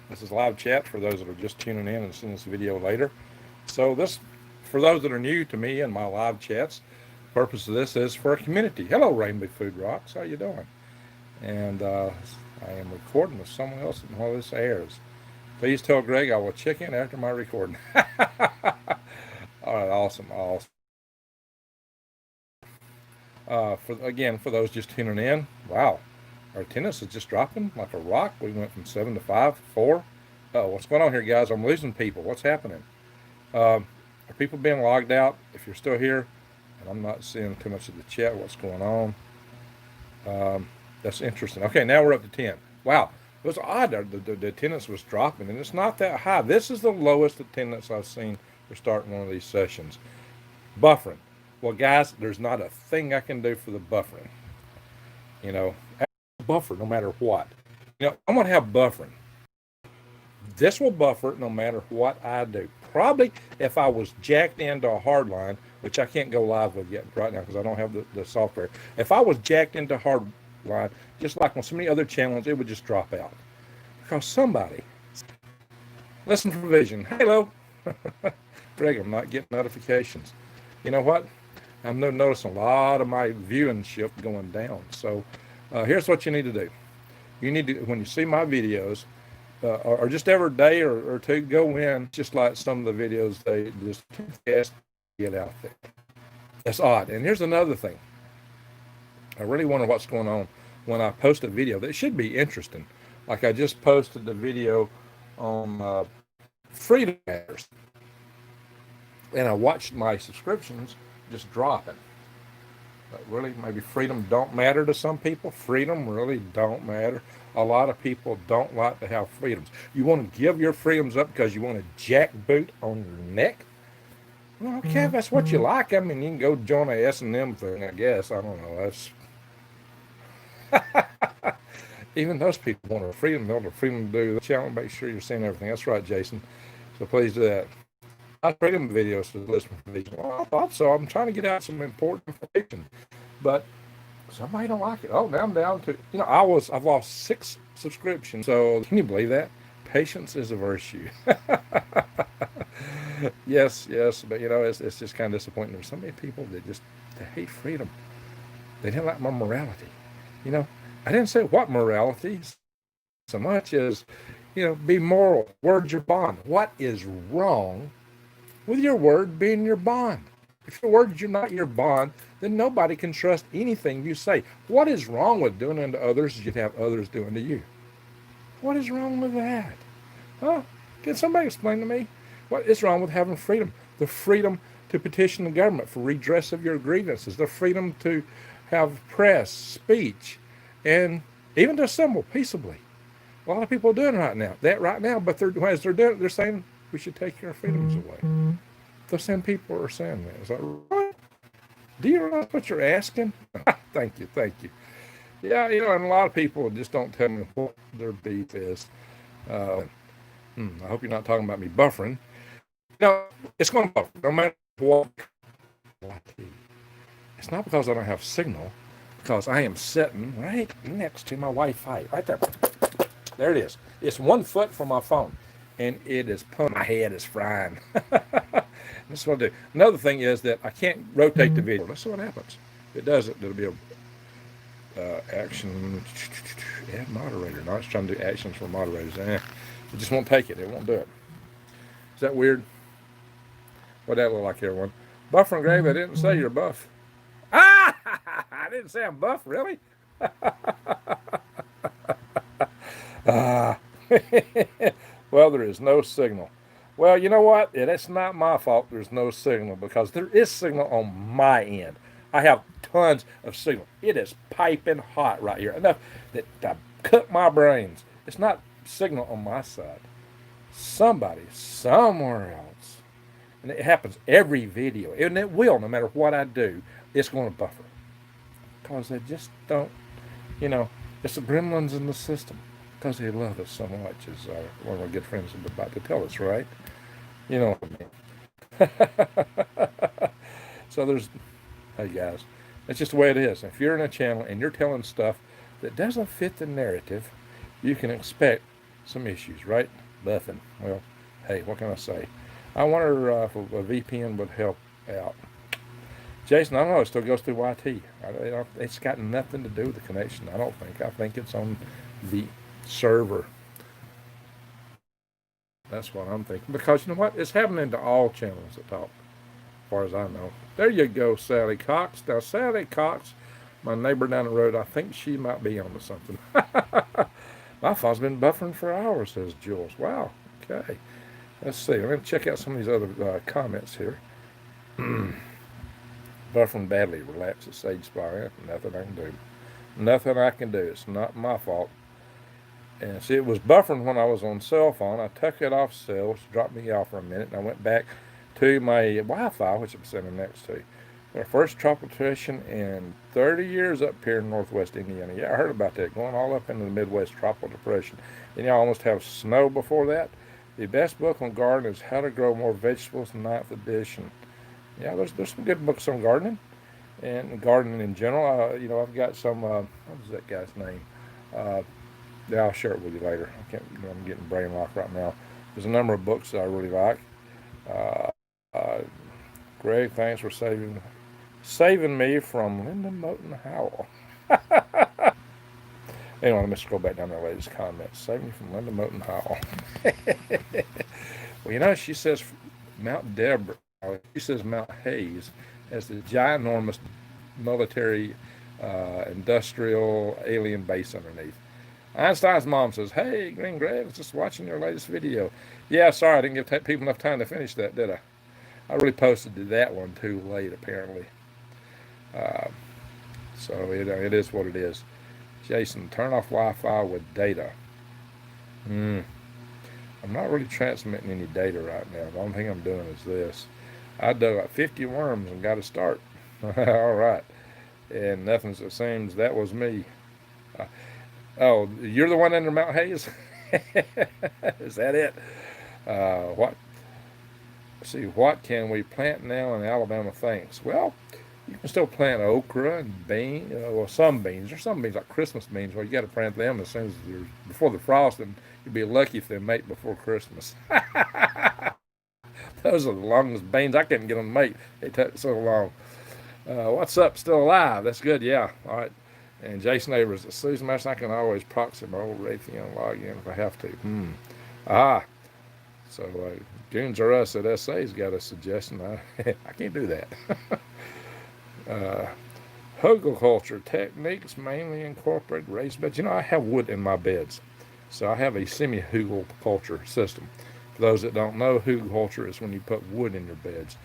This is live chat for those that are just tuning in and seeing this video later. So this, for those that are new to me and my live chats, the purpose of this is for a community. Hello, Rainbow Food Rocks. How you doing? And I am recording with someone else while this airs. Please tell Greg I will check in after my recording. All right, awesome, awesome. For those just tuning in, wow, our attendance is just dropping like a rock. We went from 7 to 5, 4. Oh, what's going on here, guys? I'm losing people. What's happening? Are people being logged out? If you're still here, and I'm not seeing too much of the chat, what's going on? That's interesting. Okay, now we're up to 10. Wow, it was odd. The attendance was dropping, and it's not that high. This is the lowest attendance I've seen for starting one of these sessions. Buffering. Well, guys, there's not a thing I can do for the buffering. You know, buffer no matter what. I'm going to have buffering. This will buffer no matter what I do. Probably if I was jacked into a hard line, which I can't go live with yet right now because I don't have the software. If I was jacked into hard line, just like on so many other channels, it would just drop out. Because somebody, listen for vision. Hello. Greg, I'm not getting notifications. You know what? I'm noticing a lot of my viewership going down. So here's what you need to do. You need to, when you see my videos, or just every day or two, go in, just like some of the videos, they just get out there. That's odd. And here's another thing. I really wonder what's going on when I post a video that should be interesting. Like I just posted the video on freedom matters. And I watched my subscriptions just dropping. But really, maybe freedom don't matter to some people. Freedom really don't matter. A lot of people don't like to have freedoms. You want to give your freedoms up because you want a jackboot on your neck? Well, okay, if that's what you like. I mean, you can go join a S&M thing, I guess. I don't know. That's even those people want a freedom. They want a freedom to do the channel. Make sure you're seeing everything. That's right, Jason. So please do that. I freedom videos to listen for these. Well, I thought so. I'm trying to get out some important information, but somebody don't like it. Oh, now I'm down to I've lost 6 subscriptions. So can you believe that? Patience is a virtue. Yes, but it's just kind of disappointing. There's so many people that they hate freedom. They didn't like my morality. I didn't say what morality so much as be moral. Word's your bond. What is wrong with your word being your bond? If your word's not your bond, then nobody can trust anything you say. What is wrong with doing unto others as you'd have others do unto you? What is wrong with that? Huh? Can somebody explain to me? What is wrong with having freedom? The freedom to petition the government for redress of your grievances, the freedom to have press, speech, and even to assemble peaceably. A lot of people are doing right now, but as they're doing it, they're saying we should take our freedoms away. Those same people are saying that. Is that right? Do you realize what you're asking? Thank you. Yeah, and a lot of people just don't tell me what their beef is. I hope you're not talking about me buffering. It's going to buffer no matter what. It's not because I don't have signal, because I am sitting right next to my Wi-Fi, right there. There it is. It's 1 foot from my phone, and it is my head is frying. This is what I do. Another thing is that I can't rotate the video. Let's see what happens. If it does it, it'll be a action. Add moderator. No, it's trying to do actions for moderators. It just won't take it. It won't do it. Is that weird? What that look like, everyone? Buffering, Grave. I didn't say you're buff. I didn't say I'm buff, really. Well, there is no signal. Well, you know what? It's not my fault there's no signal, because there is signal on my end. I have tons of signal. It is piping hot right here. Enough to cook my brains. It's not signal on my side. Somebody, somewhere else. And it happens every video. And it will, no matter what I do, it's going to buffer. Because they just don't, it's the gremlins in the system. Because they love us so much, as one of our good friends is about to tell us, right? You know what I mean. So hey guys, that's just the way it is. If you're in a channel and you're telling stuff that doesn't fit the narrative, you can expect some issues, right? Nothing. Well, hey, what can I say? I wonder if a VPN would help out. Jason, I don't know. It still goes through YT. It's got nothing to do with the connection. I don't think. I think it's on the server. That's what I'm thinking. Because you know what? It's happening to all channels at top, as far as I know. There you go, Sally Cox. Now, Sally Cox, my neighbor down the road, I think she might be onto something. My phone's been buffering for hours, says Jules. Wow. Okay. Let's see. Let me check out some of these other comments here. Buffering badly. Relapse at Sage Spire. Nothing I can do. Nothing I can do. It's not my fault. And see, it was buffering when I was on cell phone. I took it off cell, which dropped me off for a minute, and I went back to my Wi-Fi, which I'm sitting next to. Our first tropical depression in 30 years up here in northwest Indiana. Yeah, I heard about that, going all up into the Midwest tropical depression. And you almost have snow before that. The best book on gardening is How to Grow More Vegetables, 9th edition. Yeah, there's some good books on gardening and gardening in general. I've got some, what was that guy's name? Yeah, I'll share it with you later. I'm getting brain lock right now. There's a number of books that I really like. Uh, uh, Greg, thanks for saving me from Linda Moten Howell. Anyway, let me scroll back down to the latest comments. Save me from Linda Moten Howell. Well, she says Mount Deborah. She says Mount Hayes as the ginormous military, industrial alien base underneath. Einstein's mom says, "Hey, Green Greg, I was just watching your latest video." Yeah, sorry, I didn't give people enough time to finish that, did I? I really posted that one too late, apparently. Uh, so it is what it is. Jason, turn off Wi-Fi with data. I'm not really transmitting any data right now. The only thing I'm doing is this. I dug like 50 worms and got a start. All right. And nothing's the same as that was me. Oh, you're the one under Mount Hayes? Is that it? What? See, what can we plant now in Alabama? Thanks. Well, you can still plant okra and beans. Well, some beans. There's some beans like Christmas beans where you got to plant them as soon as before the frost, and you'd be lucky if they mate before Christmas. Those are the longest beans. I couldn't get them to mate. They took so long. What's up? Still alive? That's good. Yeah. All right. And Jason Neighbors, Susan Mason, I can always proxy my old Raytheon login if I have to. So Goons R Us at SA's got a suggestion. I can't do that. Hugelculture techniques mainly incorporate raised beds. I have wood in my beds. So I have a semi-hugelculture system. For those that don't know, hugelculture is when you put wood in your beds.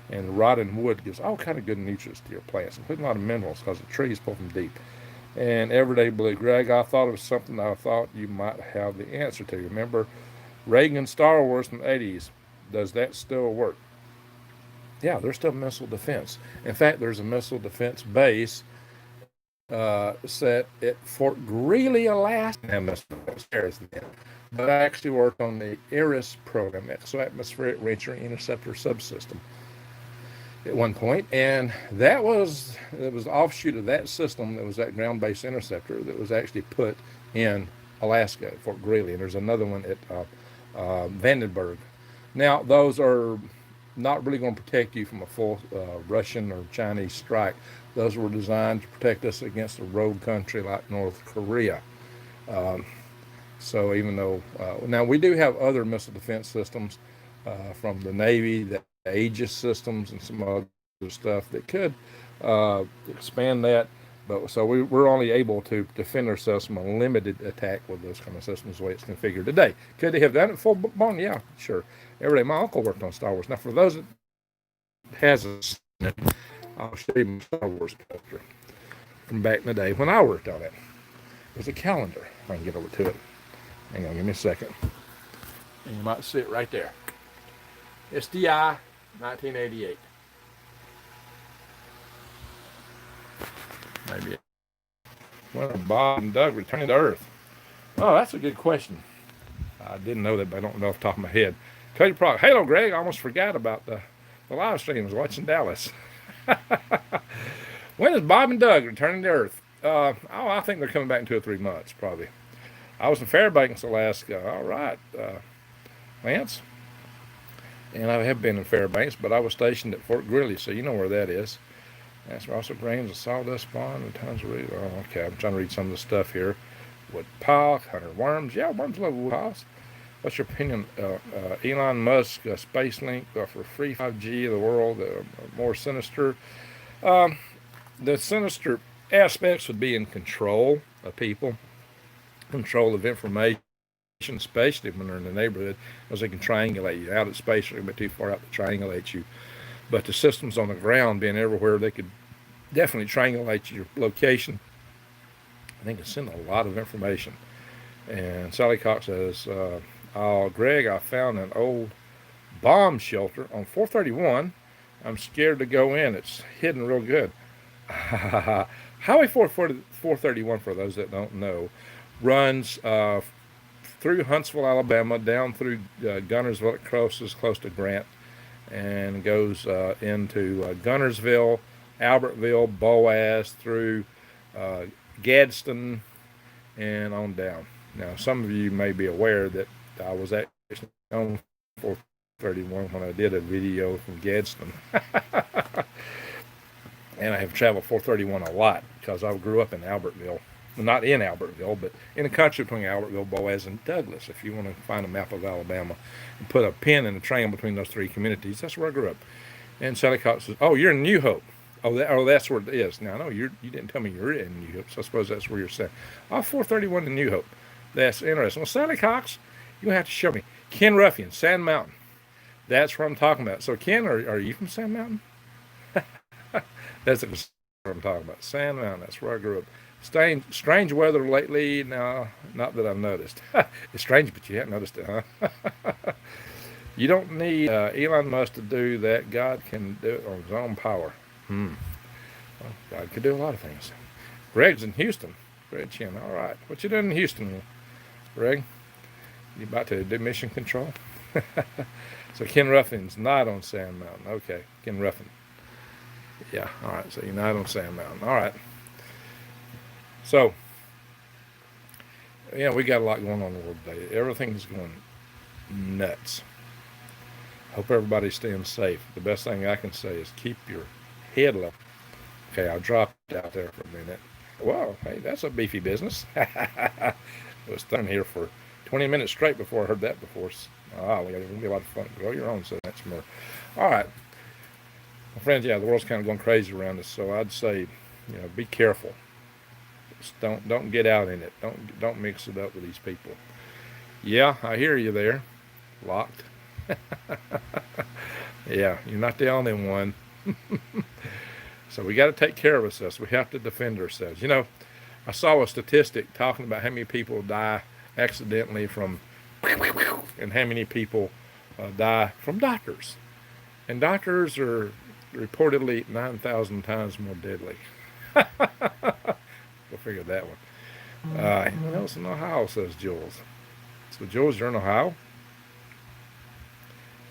And rotting wood gives all kind of good nutrients to your plants, including a lot of minerals because the trees pull from deep. And Everyday Blue, Greg, I thought of something I thought you might have the answer to. Remember Reagan Star Wars from the 80s? Does that still work? Yeah, there's still missile defense. In fact, there's a missile defense base set at Fort Greeley, Alaska. But I actually worked on the ERIS program, Exo-Atmospheric Reentry Interceptor Subsystem, at one point, and it was the offshoot of that system that was that ground-based interceptor that was actually put in Alaska at Fort Greeley, and there's another one at Vandenberg. Now, those are not really going to protect you from a full Russian or Chinese strike. Those were designed to protect us against a rogue country like North Korea. So even though, now we do have other missile defense systems from the Navy, the Aegis systems, and some other stuff that could expand that. But so we're only able to defend ourselves from a limited attack with those kind of systems the way it's configured today. Could they have done it full blown? Yeah, sure. Every day, my uncle worked on Star Wars. Now, for those that hasn't, I'll show you my Star Wars culture from back in the day when I worked on it. There's a calendar. If I can get over to it. Hang on, give me a second. And you might see it right there. SDI 1988. Maybe. When are Bob and Doug returning to Earth? Oh, that's a good question. I didn't know that, but I don't know off the top of my head. Cody Proc. Hello, Greg. I almost forgot about the live stream. I was watching Dallas. When is Bob and Doug returning to Earth? I think they're coming back in 2 or 3 months, probably. I was in Fairbanks, Alaska. All right, Lance. And I have been in Fairbanks, but I was stationed at Fort Greely, so you know where that is. That's where also grains of sawdust spawn and tons of reed. Oh, okay. I'm trying to read some of the stuff here. Wood pile, hunter worms. Yeah, worms love wood piles. What's your opinion? Elon Musk, Space Link for free 5G of the world, more sinister. Um, the sinister aspects would be in control of people, control of information, especially when they're in the neighborhood, because they can triangulate you. Out at space, they're a bit too far out to triangulate you. But the systems on the ground being everywhere, they could definitely triangulate your location. They can send a lot of information. And Sally Cox says, Greg, I found an old bomb shelter on 431. I'm scared to go in. It's hidden real good. Highway 431, for those that don't know, runs through Huntsville, Alabama, down through Gunnersville. It crosses close to Grant and goes into Gunnersville, Albertville, Boaz, through Gadsden, and on down. Now, some of you may be aware that I was actually on 431 when I did a video from Gadsden. And I have traveled 431 a lot because I grew up in Albertville. Well, not in Albertville, but in the country between Albertville, Boaz, and Douglas. If you want to find a map of Alabama and put a pin in a triangle between those three communities, that's where I grew up. And Sally Cox says, "Oh, you're in New Hope. Oh, that's where it is." Now, no, you didn't tell me you're in New Hope, so I suppose that's where you're saying. Oh, 431 in New Hope. That's interesting. Well, Sally Cox, you have to show me. Ken Ruffian, Sand Mountain. That's what I'm talking about. So, Ken, are you from Sand Mountain? That's what I'm talking about. Sand Mountain. That's where I grew up. Strange weather lately. Now, not that I've noticed. It's strange, but you haven't noticed it, huh? You don't need Elon Musk to do that. God can do it on his own power. Well, God could do a lot of things. Greg's in Houston. Greg Chin. All right. What you doing in Houston, Greg? You about to do mission control? So Ken Ruffin's not on Sand Mountain. Okay, Ken Ruffin. Yeah, all right. So you're not on Sand Mountain. All right. So, yeah, we got a lot going on in the world today. Everything's going nuts. Hope everybody's staying safe. The best thing I can say is keep your head level. Okay, I dropped out there for a minute. Well, hey, that's a beefy business. I was standing here for 20 minutes straight before I heard that before. It's going to be a lot of fun. Grow your own, so that's more. All right. My friends, yeah, the world's kind of going crazy around us, so I'd say, be careful. Just don't get out in it. Don't mix it up with these people. Yeah, I hear you there. Locked. Yeah, you're not the only one. So we got to take care of ourselves. We have to defend ourselves. I saw a statistic talking about how many people die accidentally from, and how many people die from doctors. And doctors are reportedly 9,000 times more deadly. We'll figure that one. Anyone else in Ohio, says Jules. So, Jules, you're in Ohio?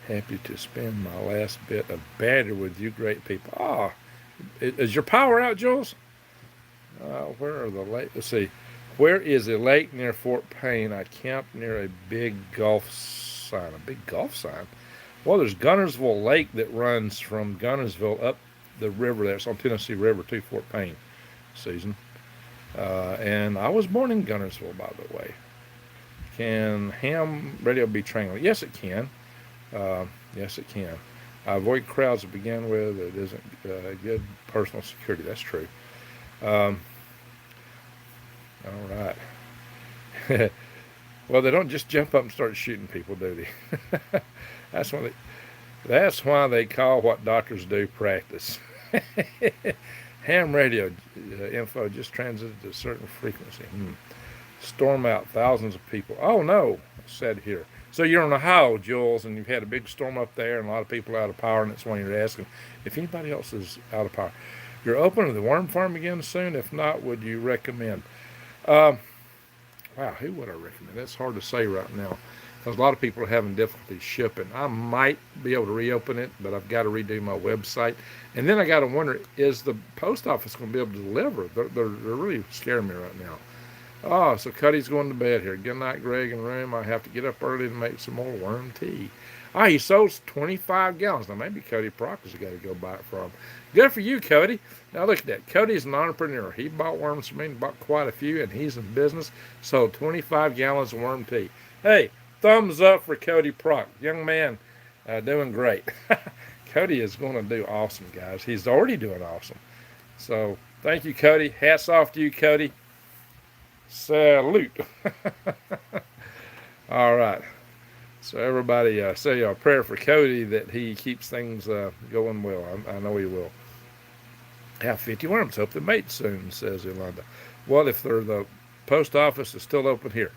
Happy to spend my last bit of banter with you great people. Is your power out, Jules? Where are the lake? Let's see. Where is a lake near Fort Payne? I camped near a big Gulf sign. A big Gulf sign? Well, there's Gunnersville Lake that runs from Gunnersville up the river there. It's on Tennessee River to Fort Payne, Susan. And I was born in Gunnersville, by the way. Can ham radio be triangular? Yes, it can. Yes, it can. Avoid crowds to begin with. It isn't good personal security. That's true. All right. Well, they don't just jump up and start shooting people, do they? That's why they call what doctors do practice. Ham radio info just transited to a certain frequency. Storm out, thousands of people. Oh no, said here. So you're in Ohio, Jules, and you've had a big storm up there, and a lot of people out of power, and that's why you're asking if anybody else is out of power. You're opening the worm farm again soon. If not, would you recommend? Wow, who would I recommend? That's hard to say right now, because a lot of people are having difficulty shipping. I might be able to reopen it, but I've got to redo my website. And then I got to wonder, is the post office going to be able to deliver? They're really scaring me right now. Oh, so Cody's going to bed here. Good night, Greg and Room. I have to get up early to make some more worm tea. Ah, he sold 25 gallons. Now, maybe Cody Proctor's got to go buy it from. Good for you, Cody. Now, look at that. Cody's an entrepreneur. He bought worms from me, bought quite a few, and he's in business. Sold 25 gallons of worm tea. Hey, thumbs up for Cody Proctor. Young man, doing great. Cody is going to do awesome, guys. He's already doing awesome. So, thank you, Cody. Hats off to you, Cody. Salute. All right. So everybody say a prayer for Cody that he keeps things going well. I know he will. Have 50 worms. Hope they mate soon, says Yolanda. Well, if the post office is still open here.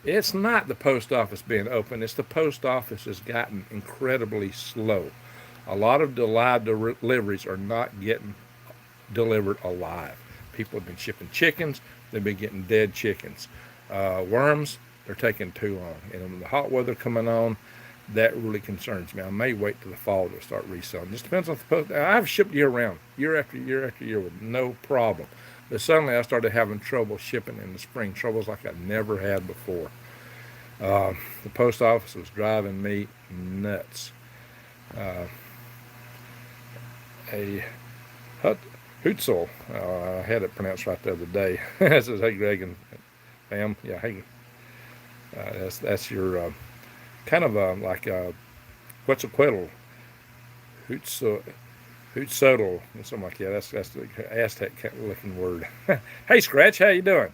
It's not the post office being open. It's the post office has gotten incredibly slow. A lot of live deliveries are not getting delivered alive. People have been shipping chickens. They've been getting dead chickens. Worms, they're taking too long. And with the hot weather coming on, that really concerns me. I may wait till the fall to start reselling. Just depends on the post. I've shipped year round, year after year after year with no problem. But suddenly I started having trouble shipping in the spring, troubles like I never had before. The post office was driving me nuts. A Hutzel, I had it pronounced right the other day. It says, hey, Greg and Pam. Yeah, hey. That's your kind of like Quetzalcoatl, Hutzotl, something like that. That's the Aztec-looking word. Hey, Scratch, how you doing?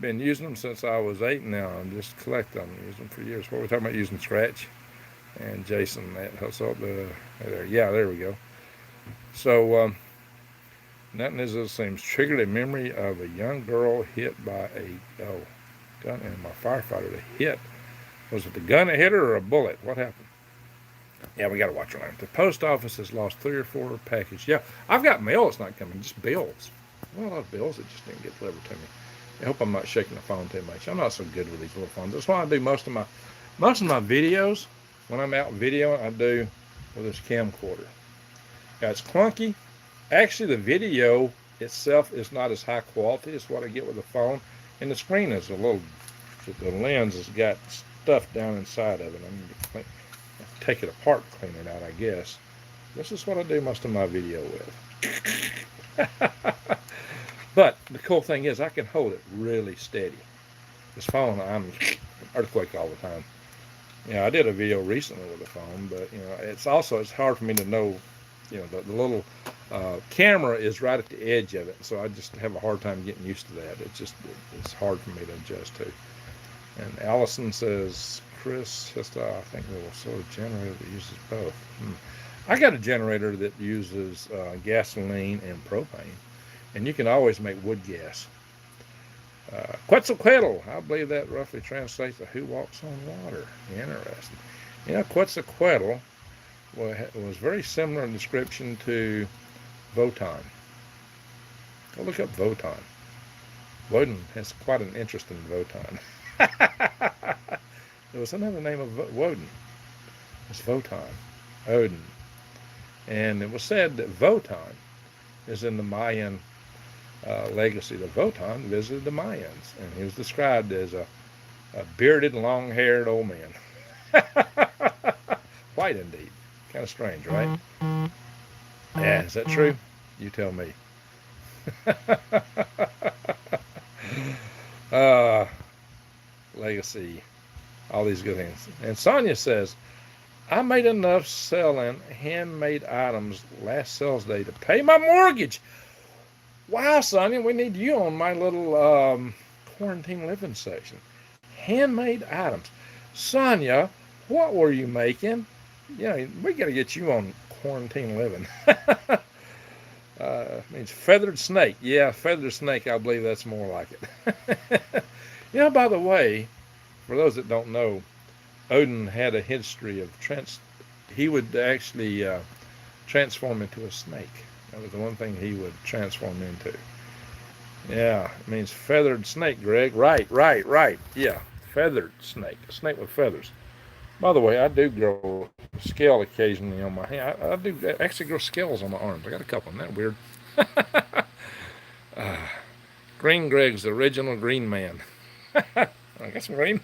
Been using them since I was 8 now. I'm just collecting them. Using them for years. What are we talking about using Scratch? And Jason, that there. Yeah, there we go. So, nothing as it seems. Triggered a memory of a young girl hit by a gun and my firefighter to hit. Was it the gun that hit her or a bullet? What happened? Yeah, we got to watch around. The post office has lost 3 or 4 packages. Yeah, I've got mail that's not coming, just bills. Well, a lot of bills that just didn't get delivered to me. I hope I'm not shaking the phone too much. I'm not so good with these little phones. That's why I do most of my videos. When I'm out videoing, I do with this camcorder. Now it's clunky. Actually, the video itself is not as high quality as what I get with the phone, and the screen is a little. The lens has got stuff down inside of it. I need to take it apart, clean it out, I guess. This is what I do most of my video with. But the cool thing is I can hold it really steady. This phone, I'm earthquake all the time. Yeah, I did a video recently with the phone, but it's hard for me to know. The little camera is right at the edge of it, so I just have a hard time getting used to that. It's hard for me to adjust to. And Allison says, Chris, I think we'll sort of generator that uses both. I got a generator that uses gasoline and propane, and you can always make wood gas. Quetzalcoatl, I believe that roughly translates to who walks on water. Interesting. Quetzalcoatl was very similar in description to Woden. Go look up Woden. Woden has quite an interest in Woden. There was another name of Woden. It's Woden. Odin. And it was said that Woden is in the Mayan legacy. The Woden visited the Mayans, and he was described as a bearded, long-haired old man. White indeed. Kind of strange, right? Yeah, is that true? You tell me. Legacy. All these good things. And Sonia says, I made enough selling handmade items last sales day to pay my mortgage. Wow, Sonia, we need you on my little quarantine living section. Handmade items. Sonia, what were you making? We got to get you on quarantine living. Means feathered snake. Yeah, feathered snake, I believe that's more like it. By the way, for those that don't know, Odin had a history of he would actually transform into a snake. That was the one thing he would transform into. Yeah, it means feathered snake, Greg. Right. Yeah, feathered snake. A snake with feathers. By the way, I do grow scale occasionally on my hand. I do actually grow scales on my arms. I got a couple. Isn't that weird? Green Greg's the original green man. I got some green.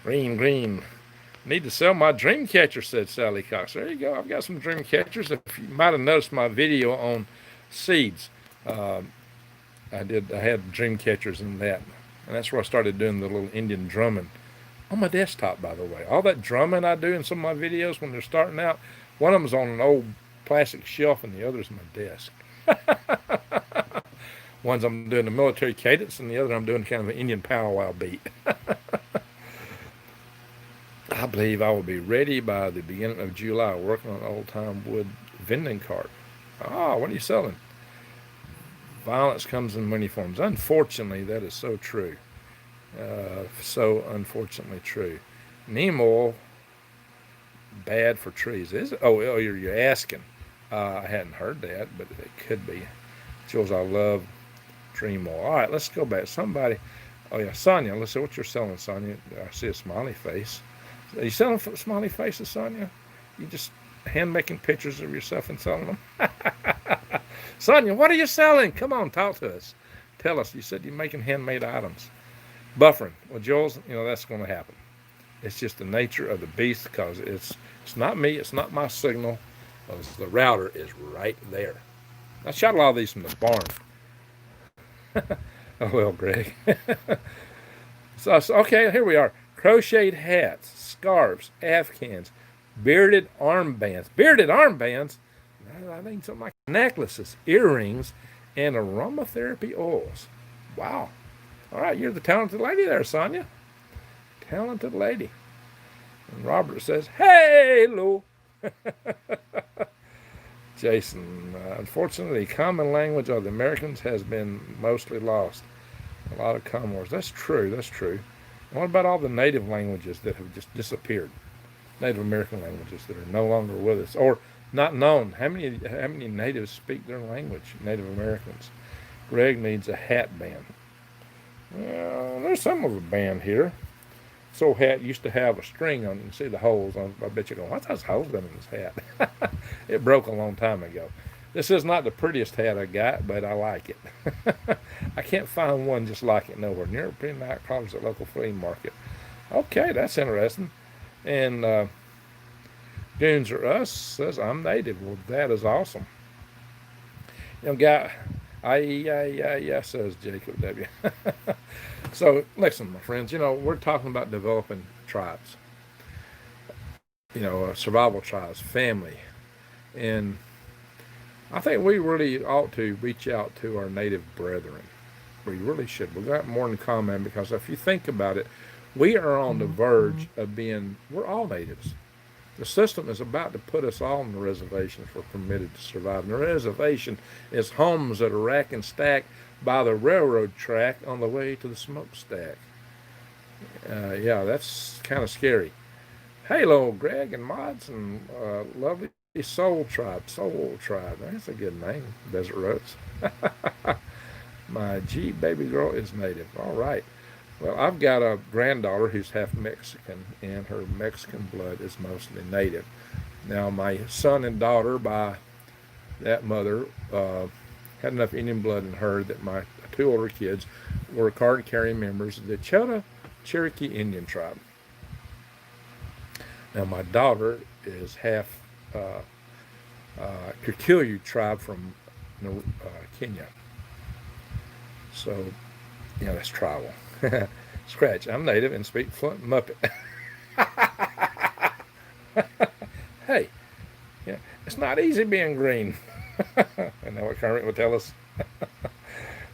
Green. Need to sell my dream catcher, said Sally Cox. There you go. I've got some dream catchers. If you might have noticed my video on seeds, I had dream catchers in that. And that's where I started doing the little Indian drumming on my desktop, by the way. All that drumming I do in some of my videos when they're starting out, one of them's on an old plastic shelf and the other's my desk. One's I'm doing the military cadence and the other I'm doing kind of an Indian powwow beat. I believe I will be ready by the beginning of July working on an old-time wood vending cart. Ah, what are you selling? Violence comes in many forms. Unfortunately, that is so true. So unfortunately true. Neem oil, bad for trees. Is it? Oh, you're asking. I hadn't heard that, but it could be. Shows I love dream oil. All right, let's go back. Somebody, oh yeah, Sonia. Let's see what you're selling, Sonia. I see a smiley face. Are you selling smiley faces, Sonia? You just hand making pictures of yourself and selling them? Sonia, what are you selling? Come on, talk to us. Tell us. You said you're making handmade items. Buffering. Well, Jules, that's going to happen. It's just the nature of the beast because it's not me. It's not my signal. The router is right there. I shot a lot of these from the barn. Oh, well, Greg. So, okay, here we are. Crocheted hats, scarves, afghans, bearded armbands. Bearded armbands? I think something like necklaces, earrings, and aromatherapy oils. Wow. All right, you're the talented lady there, Sonia. Talented lady. And Robert says, hey, Lou. Jason, unfortunately, the common language of the Americans has been mostly lost. A lot of common words. That's true. And what about all the native languages that have just disappeared? Native American languages that are no longer with us or not known. How many natives speak their language? Native Americans. Greg needs a hat band. Well, there's some of a band here. This old hat used to have a string on it. You can see the holes. I bet you're going, what's those holes done in this hat? It broke a long time ago. This is not the prettiest hat I got, but I like it. I can't find one just like it nowhere. Near pretty nightclubs at local flea market. Okay, that's interesting. And Goons Are Us says, I'm native. Well, that is awesome. Guy, yeah, says Jacob W. So, listen, my friends, we're talking about developing tribes. Survival tribes, family. And I think we really ought to reach out to our native brethren. We really should. We've got more in common because if you think about it, we are on the verge of we're all natives. The system is about to put us all on the reservation if we're permitted to survive. And the reservation is homes that are rack and stacked by the railroad track on the way to the smokestack. Yeah, that's kind of scary. Hello, Greg and Mods and lovely Soul Tribe. That's a good name, Desert Rose. My G baby girl is native. All right. Well, I've got a granddaughter who's half Mexican, and her Mexican blood is mostly native. Now, my son and daughter by that mother had enough Indian blood in her that my two older kids were card-carrying members of the Chota Cherokee Indian tribe. Now, my daughter is half Kikuyu tribe from Kenya. So, that's tribal. Scratch. I'm native and speak fluent Muppet. Hey, it's not easy being green. I know what Kermit would tell us.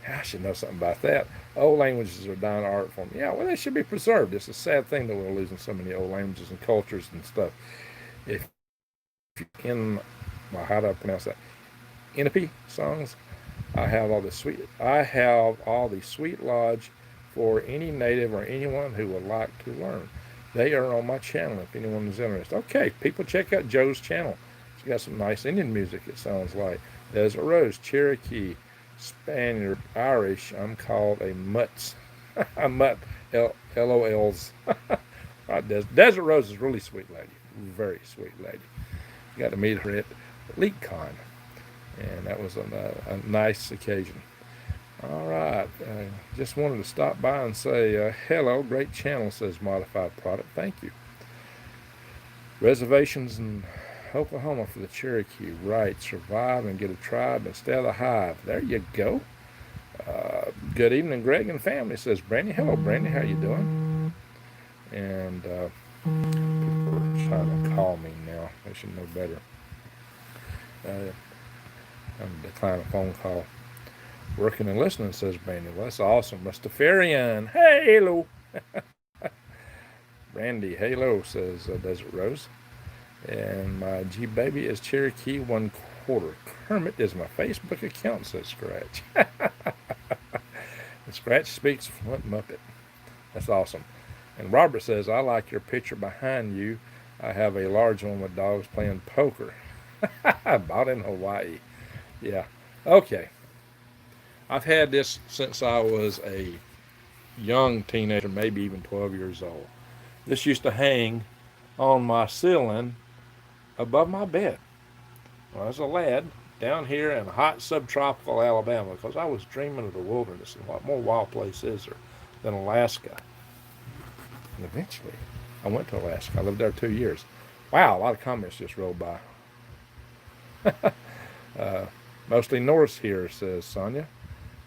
I should know something about that. Old languages are dying art form. Yeah, well, they should be preserved. It's a sad thing that we're losing so many old languages and cultures and stuff. If how do I pronounce that? Inupi songs. I have all the sweet lodge for any native or anyone who would like to learn. They are on my channel if anyone is interested. Okay, people, check out Joe's channel. She's got some nice Indian music, it sounds like. Desert Rose, Cherokee, Spaniard, Irish. I'm called a Mutts. A Mutt, LOLs. Desert Rose is a really sweet lady. Very sweet lady. Got to meet her at LeakCon. And that was a nice occasion. All right. Just wanted to stop by and say hello. Great channel, says Modified Product. Thank you. Reservations in Oklahoma for the Cherokee. Right. Survive and get a tribe instead of the hive. There you go. Good evening, Greg and family, says Brandy. Hello, Brandy. How you doing? And people are trying to call me now. They should know better. I'm declining a phone call. Working and listening, says Brandy. Well, that's awesome. Rastafarian. Hey, hello. Brandy, hello, says Desert Rose. And my G baby is Cherokee 1/4. Kermit is my Facebook account, says Scratch. And Scratch speaks Flint Muppet. That's awesome. And Robert says, I like your picture behind you. I have a large one with dogs playing poker. I bought in Hawaii. Yeah. Okay. I've had this since I was a young teenager, maybe even 12 years old. This used to hang on my ceiling above my bed when I was a lad down here in hot subtropical Alabama, because I was dreaming of the wilderness and what more wild place is there than Alaska. And eventually I went to Alaska. I lived there 2 years. Wow, a lot of comments just rolled by. Mostly Norse here, says Sonia.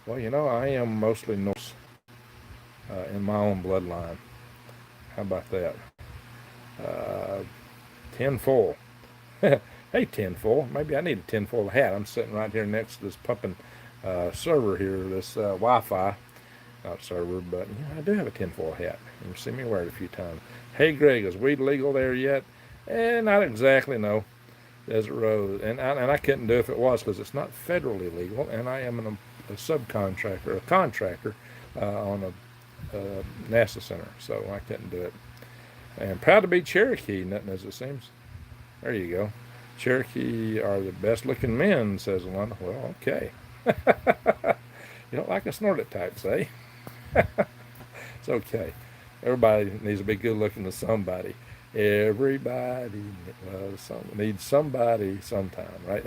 Well, I am mostly Norse in my own bloodline. How about that? Tinfoil. Hey, tinfoil. Maybe I need a tinfoil hat. I'm sitting right here next to this pumping server here, this Wi-Fi. Not server, but I do have a tinfoil hat. You've seen me wear it a few times. Hey, Greg, is weed legal there yet? Not exactly, no. Desert Rose. And I couldn't do it if it was, because it's not federally legal, and I am a subcontractor, a contractor on a NASA center, so I couldn't do it. And proud to be Cherokee, nothing as it seems. There you go. Cherokee are the best looking men, says Alana. Well, okay. You don't like a snorted type, say? It's okay. Everybody needs to be good looking to somebody. Everybody needs somebody sometime, right?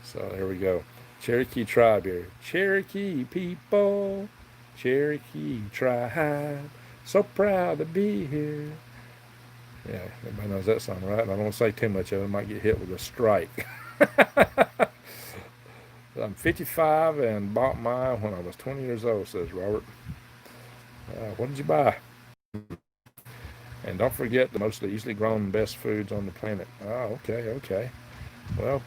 So there we go. Cherokee tribe here. Cherokee people, Cherokee tribe, so proud to be here. Yeah, everybody knows that song, right? And I don't want to say too much of it. I might get hit with a strike. I'm 55 and bought mine when I was 20 years old, says Robert. What did you buy? And don't forget the most easily grown best foods on the planet. Oh, okay. Well,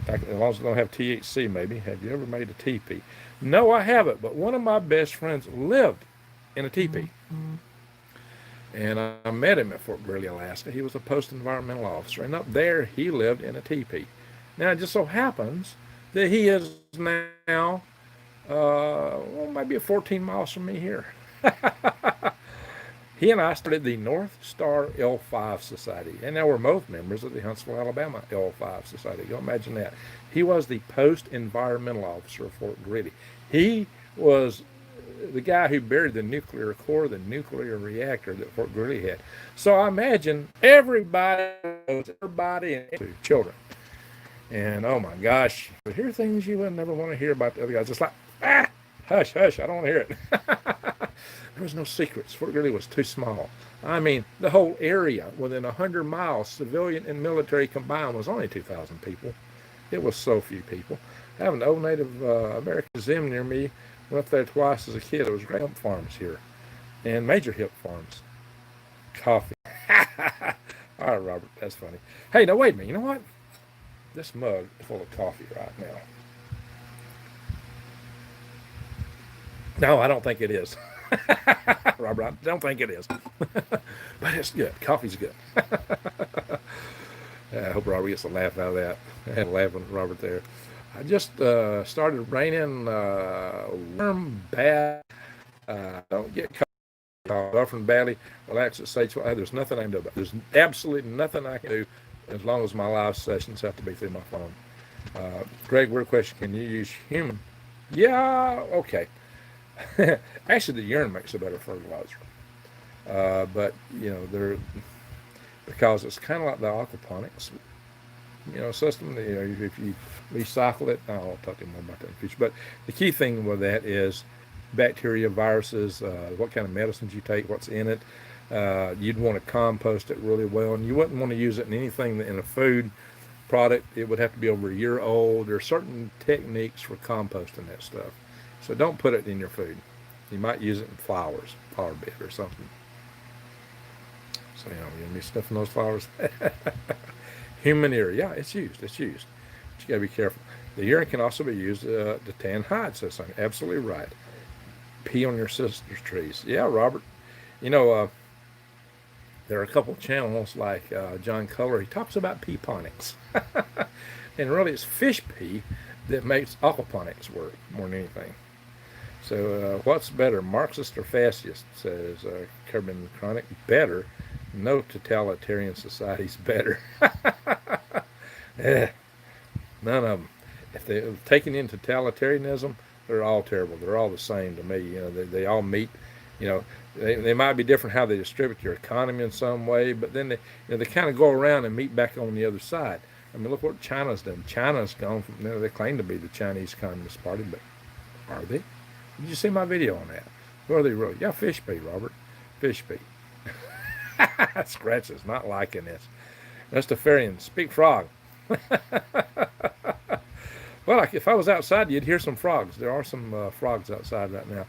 as long as it don't have THC, maybe. Have you ever made a teepee? No, I haven't, but one of my best friends lived in a teepee. And I met him at Fort Greely, Alaska. He was a post-environmental officer, and up there he lived in a teepee. Now, it just so happens that he is now, maybe 14 miles from me here. He and I started the North Star L5 Society, and now we're both members of the Huntsville, Alabama L5 Society. You imagine that. He was the post-environmental officer of Fort Greely. He was the guy who buried the nuclear core, the nuclear reactor that Fort Greely had. So I imagine everybody and children. And oh my gosh, you hear things you would never want to hear about the other guys. It's like, hush, I don't want to hear it. There was no secrets. Fort Greely was too small. I mean, the whole area within 100 miles, civilian and military combined, was only 2,000 people. It was so few people. I have an old Native American museum near me. Went up there twice as a kid. It was great hemp farms here and major hemp farms. Coffee. All right, Robert, that's funny. Hey, now wait a minute. You know what? This mug is full of coffee right now. No, I don't think it is. Robert, I don't think it is. But it's good. Coffee's good. I hope Robert gets a laugh out of that. I had a laugh with Robert there. I just started raining warm bath. Don't get caught suffering badly. Relax at stage 5. There's nothing I can do about it. There's absolutely nothing I can do as long as my live sessions have to be through my phone. Greg, weird question. Can you use human? Yeah, okay. Actually, the urine makes a better fertilizer. But, they're, because it's kind of like the aquaponics. system. If you recycle it, I'll talk to you more about that in the future. But the key thing with that is bacteria, viruses, what kind of medicines you take, what's in it. You'd want to compost it really well, and you wouldn't want to use it in anything in a food product. It would have to be over a year old. There are certain techniques for composting that stuff. So don't put it in your food. You might use it in flower bed or something. So, you're going to be sniffing those flowers. Human ear, yeah, it's used. But you got to be careful. The urine can also be used to tan hide, so I'm absolutely right. Pee on your sister's trees. Yeah, Robert. There are a couple channels like John Culler. He talks about peaponics. And really it's fish pee that makes aquaponics work more than anything. So what's better, Marxist or fascist, says Kerbin Chronic. Better. No totalitarian society's better. None of them. If they're taking in totalitarianism, they're all terrible. They're all the same to me. They all meet. They might be different how they distribute your economy in some way, but then they kind of go around and meet back on the other side. I mean, look what China's done. China's gone from, they claim to be the Chinese Communist Party, but are they? Did you see my video on that? What are they really? Yeah, fish pee, Robert. Fish pee. Scratches, not liking this. Rastafarian, speak frog. Well, if I was outside, you'd hear some frogs. There are some frogs outside right now.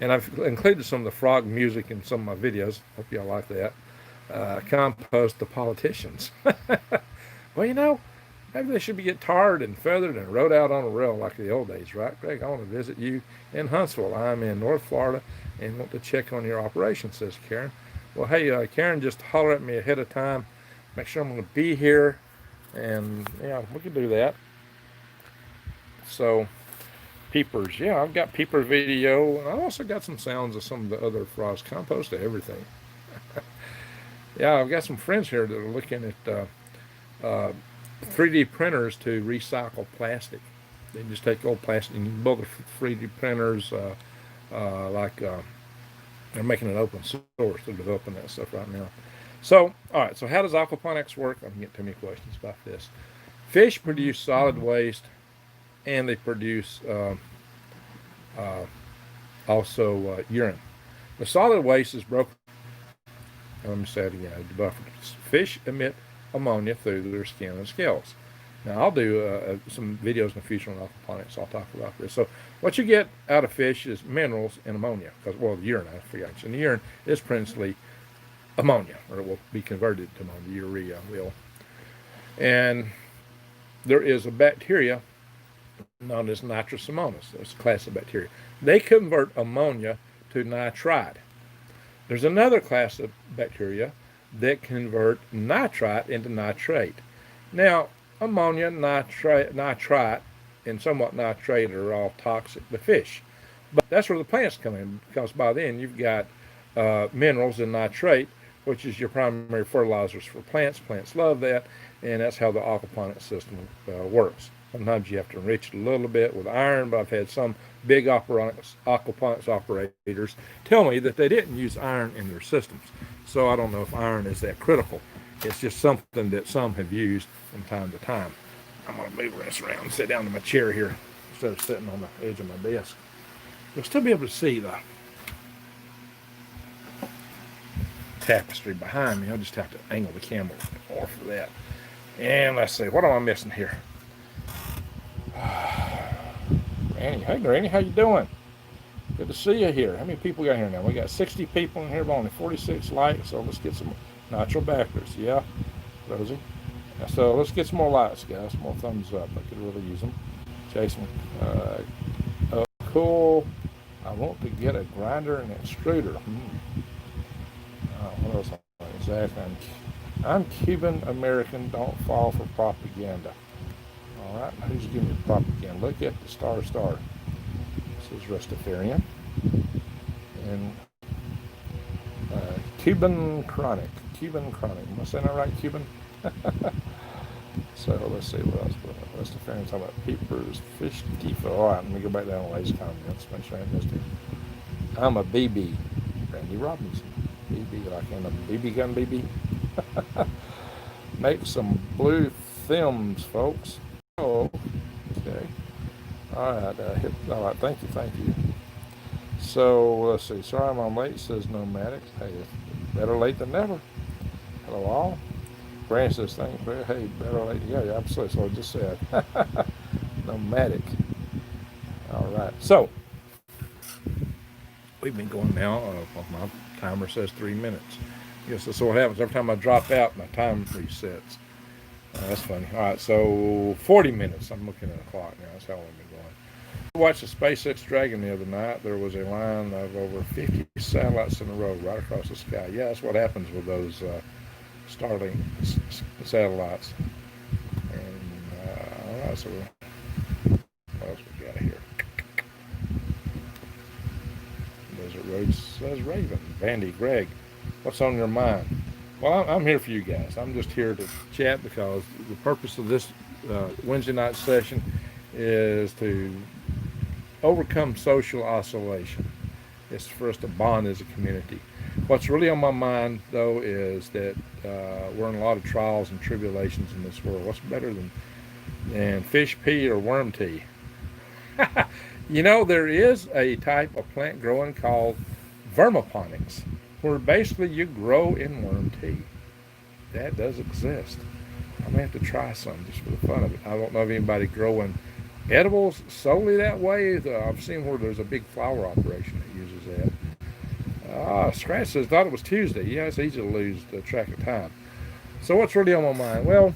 And I've included some of the frog music in some of my videos. Hope y'all like that. Compost the politicians. Well, maybe they should be get tarred and feathered and rode out on a rail like the old days, right, Greg? I want to visit you in Huntsville. I'm in North Florida and want to check on your operation, says Karen. Well, hey, Karen, just holler at me ahead of time. Make sure I'm going to be here. And, yeah, we can do that. So, peepers. Yeah, I've got peeper video. And I also got some sounds of some of the other frogs. Compost to everything. Yeah, I've got some friends here that are looking at 3D printers to recycle plastic. They just take old plastic and you can build the 3D printers they're making an open source. They're developing that stuff right now. So, all right. So, how does aquaponics work? I'm getting too many questions about this. Fish produce solid waste, and they produce also urine. The solid waste is broken. Let me say it again. Fish emit ammonia through their skin and scales. Now, I'll do some videos in the future on aquaponics. I'll talk about this. So, what you get out of fish is minerals and ammonia. The urine, I forgot. And the urine is principally ammonia, or it will be converted to ammonia. Urea will. And there is a bacteria known as nitrous amonis. It's a class of bacteria. They convert ammonia to nitrite. There's another class of bacteria that convert nitrite into nitrate. Now, ammonia, nitrite, and somewhat nitrate are all toxic to fish. But that's where the plants come in, because by then you've got minerals and nitrate, which is your primary fertilizers for plants. Plants love that, and that's how the aquaponics system works. Sometimes you have to enrich it a little bit with iron, but I've had some big aquaponics operators tell me that they didn't use iron in their systems. So I don't know if iron is that critical. It's just something that some have used from time to time. I'm going to move this around and sit down in my chair here instead of sitting on the edge of my desk. You'll still be able to see the tapestry behind me. I'll just have to angle the camera more for that. And let's see, what am I missing here? Randy, hey Randy, how you doing? Good to see you here. How many people we got here now? We got 60 people in here, but only 46 likes, so let's get some natural backers. Yeah, Rosie. So let's get some more likes, guys. More thumbs up. I could really use them. Jason, cool. I want to get a grinder and extruder. What else? Exactly. I'm Cuban American. Don't fall for propaganda. All right. Who's giving me propaganda? Look at the star. This is Rastafarian. And Cuban Chronic. Am I saying that right, Cuban? So let's see what else. Rastafarian talking about peepers, fish, tifo. All right, let me go back down to his comments. Make sure I missed it. I'm a BB. Randy Robinson. BB, like in a BB gun BB. Make some blue films, folks. Oh, okay. All right, thank you. So, let's see. Sorry I'm late, says Nomadic. Hey, better late than never. Hello, all. Brand says, thank you. Hey, better late. Yeah, absolutely. So I just said. Nomadic. All right. So, we've been going now. My timer says 3 minutes. Yes, that's what happens. Every time I drop out, my time resets. That's funny. All right, so 40 minutes. I'm looking at the clock now. That's how long we've been going. I watched the SpaceX Dragon the other night. There was a line of over 50 satellites in a row right across the sky. Yeah, that's what happens with those Starlink satellites. And all right, so what else we got here? Desert Road says Raven. Vandy, Greg, what's on your mind? Well, I'm here for you guys. I'm just here to chat because the purpose of this Wednesday night session is to overcome social isolation. It's for us to bond as a community. What's really on my mind, though, is that we're in a lot of trials and tribulations in this world. What's better than fish pee or worm tea? You know, there is a type of plant growing called vermiponics, where basically you grow in worm tea. That does exist. I may have to try some just for the fun of it. I don't know of anybody growing edibles solely that way. I've seen where there's a big flower operation that uses that. Scratch says, thought it was Tuesday. Yeah, it's easy to lose the track of time. So what's really on my mind? Well,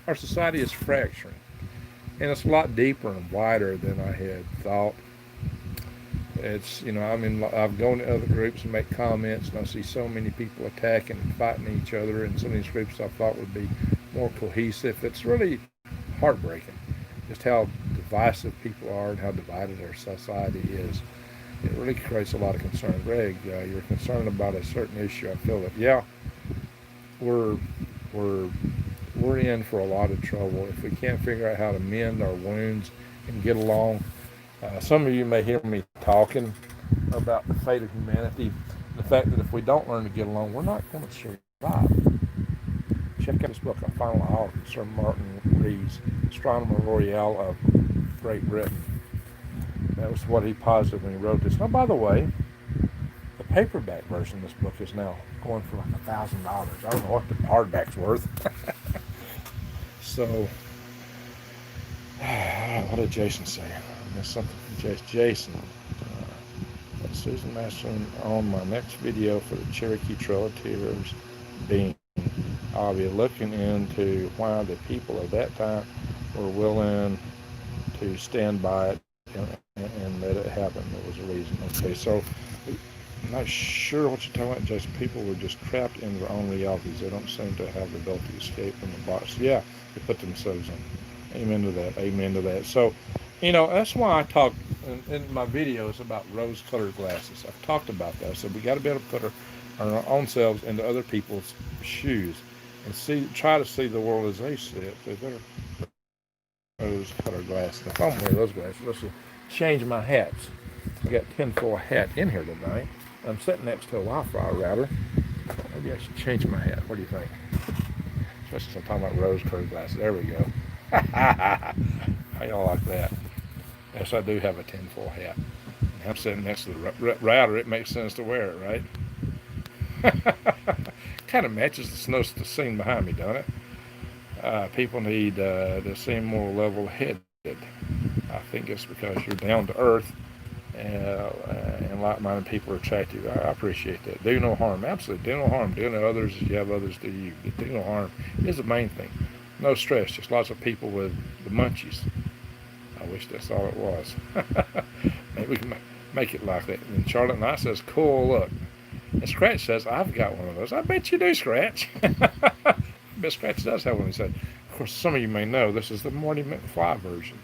our society is fracturing. And it's a lot deeper and wider than I had thought. It's, I've gone to other groups and make comments, and I see so many people attacking and fighting each other, and some of these groups I thought would be more cohesive. It's really heartbreaking just how divisive people are and how divided our society is. It really creates a lot of concern. Greg, you're concerned about a certain issue. I feel that, yeah, we're in for a lot of trouble if we can't figure out how to mend our wounds and get along. Some of you may hear me talking about the fate of humanity, the fact that if we don't learn to get along, we're not going to survive. Check out this book, A Final Hour, from Sir Martin Rees, Astronomer Royal of Great Britain. That was what he posited when he wrote this. Now, by the way, the paperback version of this book is now going for like $1,000. I don't know what the hardback's worth. So, what did Jason say? I missed something from Jason. Susan Masterson on my next video for the Cherokee Trail of Tears being. I'll be looking into why the people of that time were willing to stand by it and let it happen. There was a reason. Okay, so I'm not sure what you're talking about, Jason. People were just trapped in their own realities. They don't seem to have the ability to escape from the box. Yeah, they put themselves in. Amen to that. Amen to that. So, that's why I talk in my videos about rose-colored glasses. I've talked about that. So we got to be able to put our own selves into other people's shoes and try to see the world as they see it through their rose-colored glasses. If I'm wearing those glasses, let's change my hats. I got tinfoil hat in here tonight. I'm sitting next to a Wi-Fi router. Maybe I should change my hat. What do you think? Especially since I'm talking about rose-colored glasses. There we go. How y'all like that? Yes, I do have a tinfoil hat. I'm sitting next to the router. It makes sense to wear it, right? Kind of matches the scene behind me, don't it? People need to seem more level-headed. I think it's because you're down to earth, and like-minded people are attractive. I appreciate that. Do no harm. Absolutely. Do no harm. Do no others as you have others do you. Do no harm is the main thing. No stress. Just lots of people with the munchies. I wish that's all it was. Maybe we can make it like that. And Charlotte Knight says, cool look. And Scratch says, I've got one of those. I bet you do, Scratch. I bet Scratch does have one. He said, of course, some of you may know this is the Marty McFly version.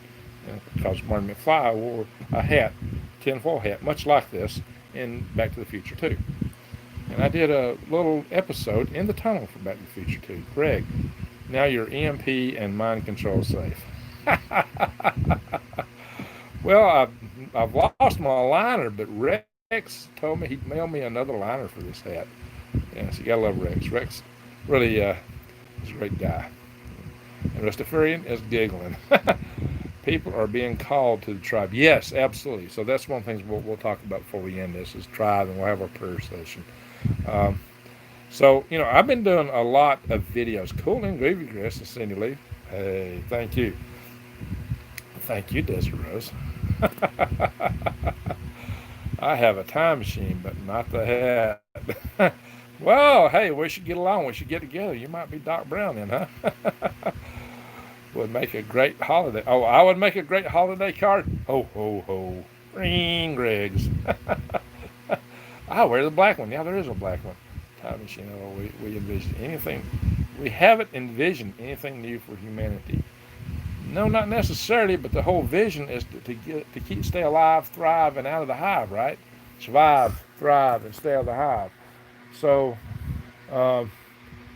Because Marty McFly wore a hat, tinfoil hat, much like this, in Back to the Future 2. And I did a little episode in the tunnel for Back to the Future 2. Greg, now you're EMP and mind control safe. Well, I've lost my liner, but Rex told me he'd mail me another liner for this hat. Yeah, so you gotta love Rex. Rex really is a great guy. And Rastafarian is giggling. People are being called to the tribe. Yes, absolutely. So that's one of the things we'll talk about before we end this is tribe, and we'll have our prayer session. Um, so, I've been doing a lot of videos. Cool and groovy, Chris and Cindy Lee. Hey, thank you. Thank you, Desert Rose. I have a time machine, but not the hat. Well, hey, we should get along. We should get together. You might be Doc Brown then, huh? Would make a great holiday. Oh, I would make a great holiday card. Ho, ho, ho. Green Greg's. I'll wear the black one. Yeah, there is a black one. Time machine. Oh, we envision anything. We haven't envisioned anything new for humanity. No, not necessarily, but the whole vision is to stay alive, thrive, and out of the hive, right? Survive, thrive, and stay out of the hive. So,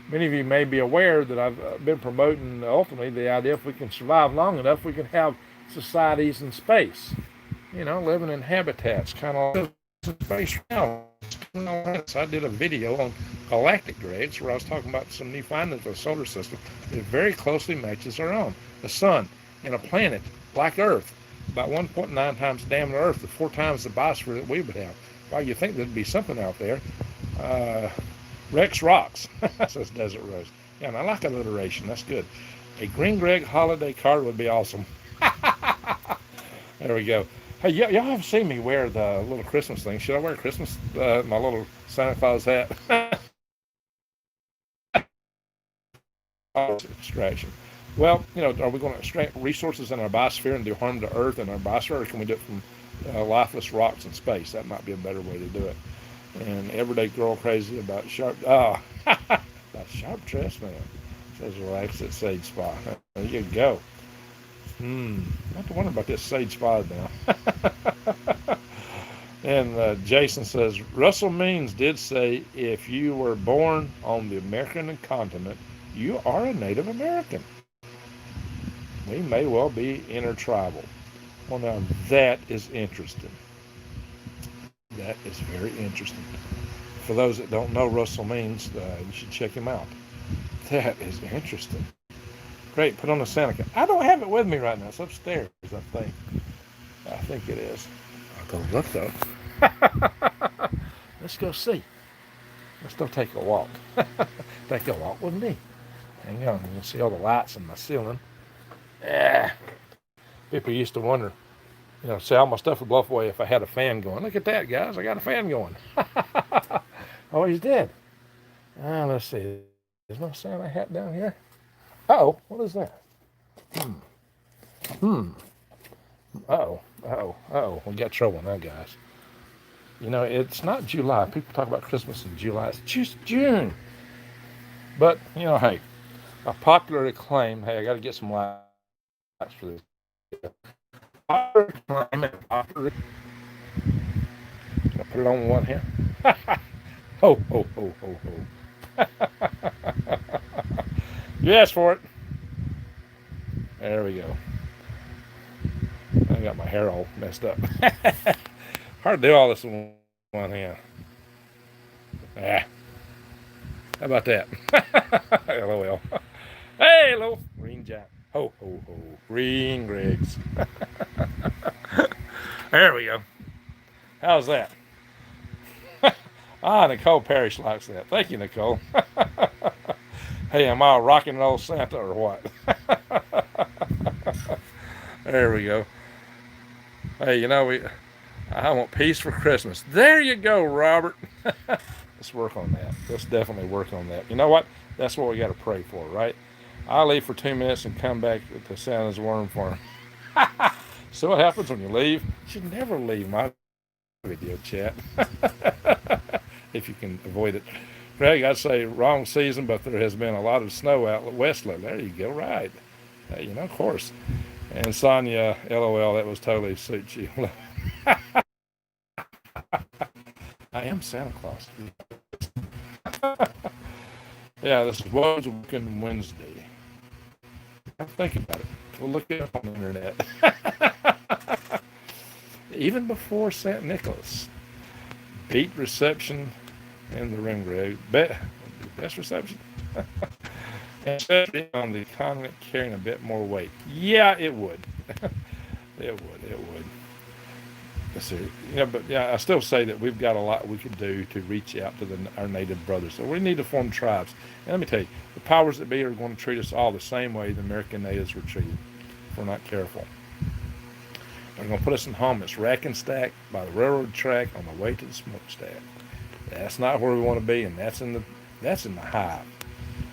many of you may be aware that I've been promoting ultimately the idea if we can survive long enough, we can have societies in space. Living in habitats, kind of like space realm. So I did a video on galactic graves where I was talking about some new findings of the solar system that very closely matches our own. The sun and a planet like Earth, about 1.9 times the diameter of Earth, the 4 times the biosphere that we would have. Well, you think there'd be something out there. Rex rocks, says Desert Rose. Yeah, and I like alliteration. That's good. A Green Greg holiday card would be awesome. There we go. Hey, y'all have seen me wear the little Christmas thing. Should I wear Christmas, my little Santa Claus hat? Extraction. Well, are we going to extract resources in our biosphere and do harm to Earth and our biosphere, or can we do it from lifeless rocks in space? That might be a better way to do it. And everyday girl crazy about sharp, about sharp dress man. Says relax at Sage Spa. There you go. I have to wonder about this Sage Spa now. And Jason says, Russell Means did say, if you were born on the American continent, you are a Native American. We may well be intertribal. Well, now that is interesting. That is very interesting. For those that don't know Russell Means, you should check him out. That is interesting. Great, put on the Santa cap. I don't have it with me right now. It's upstairs, I think. I think it is. I'll go look, though. Let's go see. Let's go take a walk. Take a walk with me. Hang on, you can see all the lights in my ceiling. Yeah. People used to wonder, say all my stuff would blow away if I had a fan going. Look at that, guys. I got a fan going. Oh, he's dead. Let's see. There's no Santa hat down here. Uh-oh, what is that? Uh-oh. We got trouble now, guys. It's not July. People talk about Christmas in July. It's just June. But, hey, a popular acclaim. Hey, I got to get some lights for this. Popular acclaim and popular. I'll put it on one here. Ho, ho, ho, ho, ho. You asked for it. There we go. I got my hair all messed up. Hard to do all this in one hand. How about that? LOL. Hey, little green giant. Ho, ho, ho. Green Greg's. There we go. How's that? Nicole Parrish likes that. Thank you, Nicole. Hey, am I a rocking old Santa or what? There we go. Hey, I want peace for Christmas. There you go, Robert. Let's work on that. Let's definitely work on that. You know what? That's what we got to pray for, right? I'll leave for 2 minutes and come back to Santa's worm farm. So what happens when you leave? You should never leave my video chat. If you can avoid it. Greg, I'd say wrong season, but there has been a lot of snow out west. There you go, right. Of course. And Sonia, LOL, that was totally suit you. I am Santa Claus. Yeah, this is Woken Wednesday. I'm thinking about it. We'll look it up on the internet. Even before St. Nicholas. Beat reception in the room, Greg. Best reception. especially on the continent carrying a bit more weight. Yeah, it would. It would. It would. Let's see. Yeah, but yeah, I still say that we've got a lot we could do to reach out to our native brothers. So we need to form tribes. And let me tell you, the powers that be are going to treat us all the same way the American natives were treated if we're not careful. They're going to put us in homeless, rack and stack by the railroad track on the way to the smokestack. That's not where we want to be, and that's in the hive.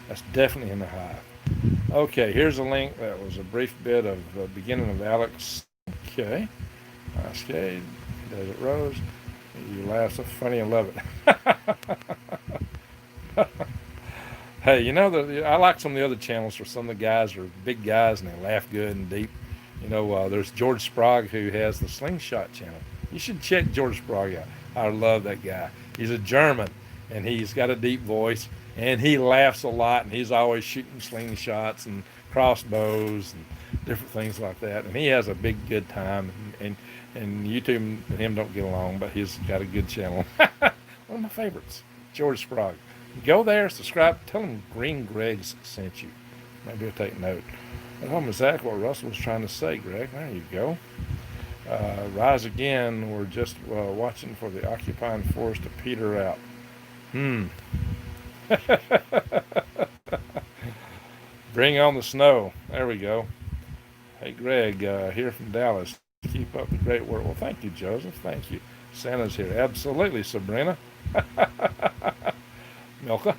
That's definitely in the hive. Okay, here's a link. That was a brief bit of the beginning of Alex. Okay. Okay, Desert Rose. You laugh so funny and love it. Hey, I like some of the other channels where some of the guys are big guys and they laugh good and deep. There's George Sprague who has the Slingshot channel. You should check George Sprague out. I love that guy. He's a German and he's got a deep voice and he laughs a lot and he's always shooting slingshots and crossbows and different things like that. And he has a big good time. And YouTube and him don't get along, but he's got a good channel. One of my favorites, George Sprague. Go there, subscribe, tell him Green Greg's sent you. Maybe he'll take note. That's exactly what Russell was trying to say, Greg. There you go. Rise again. We're just watching for the occupying force to peter out. Bring on the snow. There we go. Hey, Greg, here from Dallas. Keep up the great work. Well, thank you, Joseph. Thank you. Santa's here. Absolutely, Sabrina. Milka.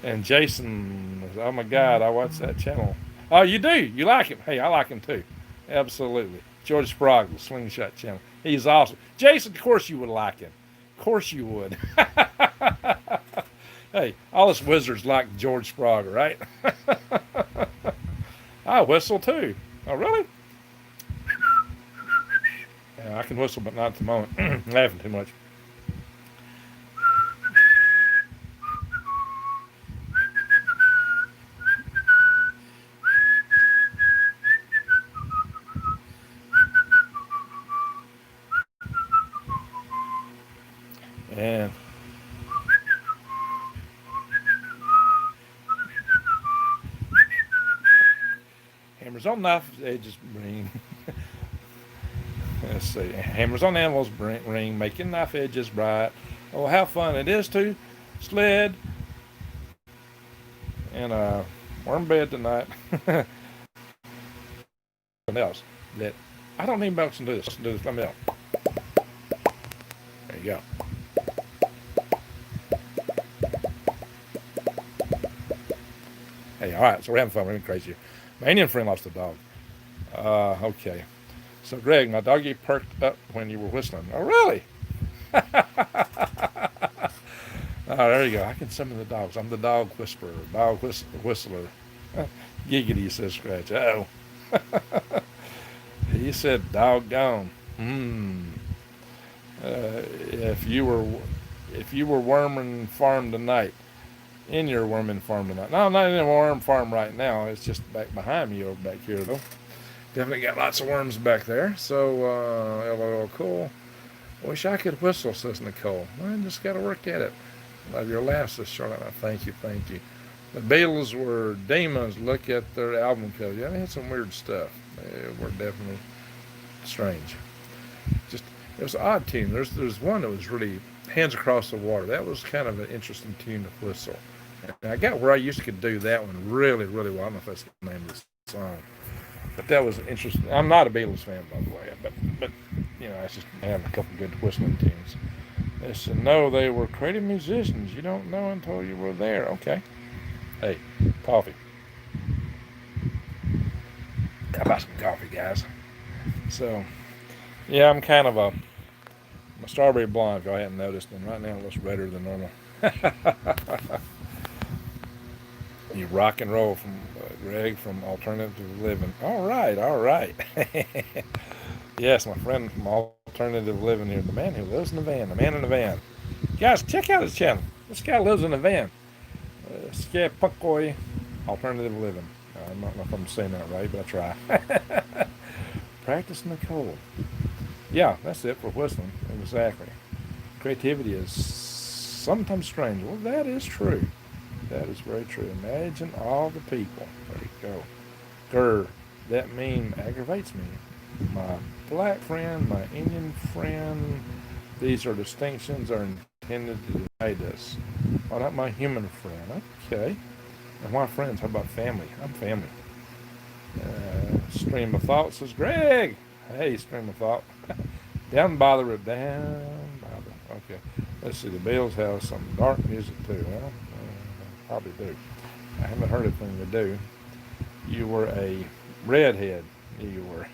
And Jason, oh my God, I watch that channel. Oh, you do? You like him? Hey, I like him too. Absolutely. George Sprague, the Slingshot channel. He's awesome. Jason, of course you would like him. Of course you would. Hey, all us wizards like George Sprague, right? I whistle too. Oh, really? Yeah, I can whistle, but not at the moment. I'm laughing too much. And hammers on knife edges ring. Let's see. Hammers on animals ring, making knife edges bright. Oh, how fun it is to sled in a warm bed tonight. Something else that I don't need much to do this. Let's do this. Let me know. There you go. Hey, all right. So we're having fun. We're going crazy. My Indian friend lost a dog. Okay. So, Greg, my doggy perked up when you were whistling. Oh, really? Oh, there you go. I can summon the dogs. I'm the dog whisperer, whistler. Giggity, says Scratch. Oh. He said, doggone. If you were worming farm tonight, in your worming farm tonight. No, I'm not in a worm farm right now. It's just back behind me over back here, though. Definitely got lots of worms back there. So, LOL, cool. Wish I could whistle, says Nicole. Well, just got to work at it. Love your laugh, says Charlotte. Thank you. The Beatles were demons. Look at their album cover. Yeah, they had some weird stuff. They were definitely strange. Just, it was an odd tune. There's one that was really Hands Across the Water. That was kind of an interesting tune to whistle. And I got where I used to do that one really, really well. I don't know if that's the name of the song. But that was interesting. I'm not a Beatles fan, by the way, but it's just having a couple good whistling tunes. They said, no, they were creative musicians. You don't know until you were there. Okay. Hey, coffee. How about some coffee, guys? So, yeah, I'm kind of my strawberry blonde, if y'all hadn't noticed, and right now it looks redder than normal. You rock and roll from Greg from Alternative Living. All right. Yes, my friend from Alternative Living here, the man who lives in the van, the man in the van. Guys, check out his channel. This guy lives in a van. Skapunkoi Alternative Living. I don't know if I'm saying that right, but I try. Practice in the cold. Yeah, that's it for whistling. Exactly. Creativity is sometimes strange. Well, that is true. That is very true. Imagine all the people. There you go. Grr. That meme aggravates me. My black friend, my Indian friend, these are distinctions are intended to divide us. Well, not my human friend. Okay. And why friends? How about family? I'm family. Stream of thought says, Greg. Hey, stream of thought. Down by the river. Down by the. Okay. Let's see. The Bills have some dark music too. Well, probably do. I haven't heard anything to do. You were a redhead. You were.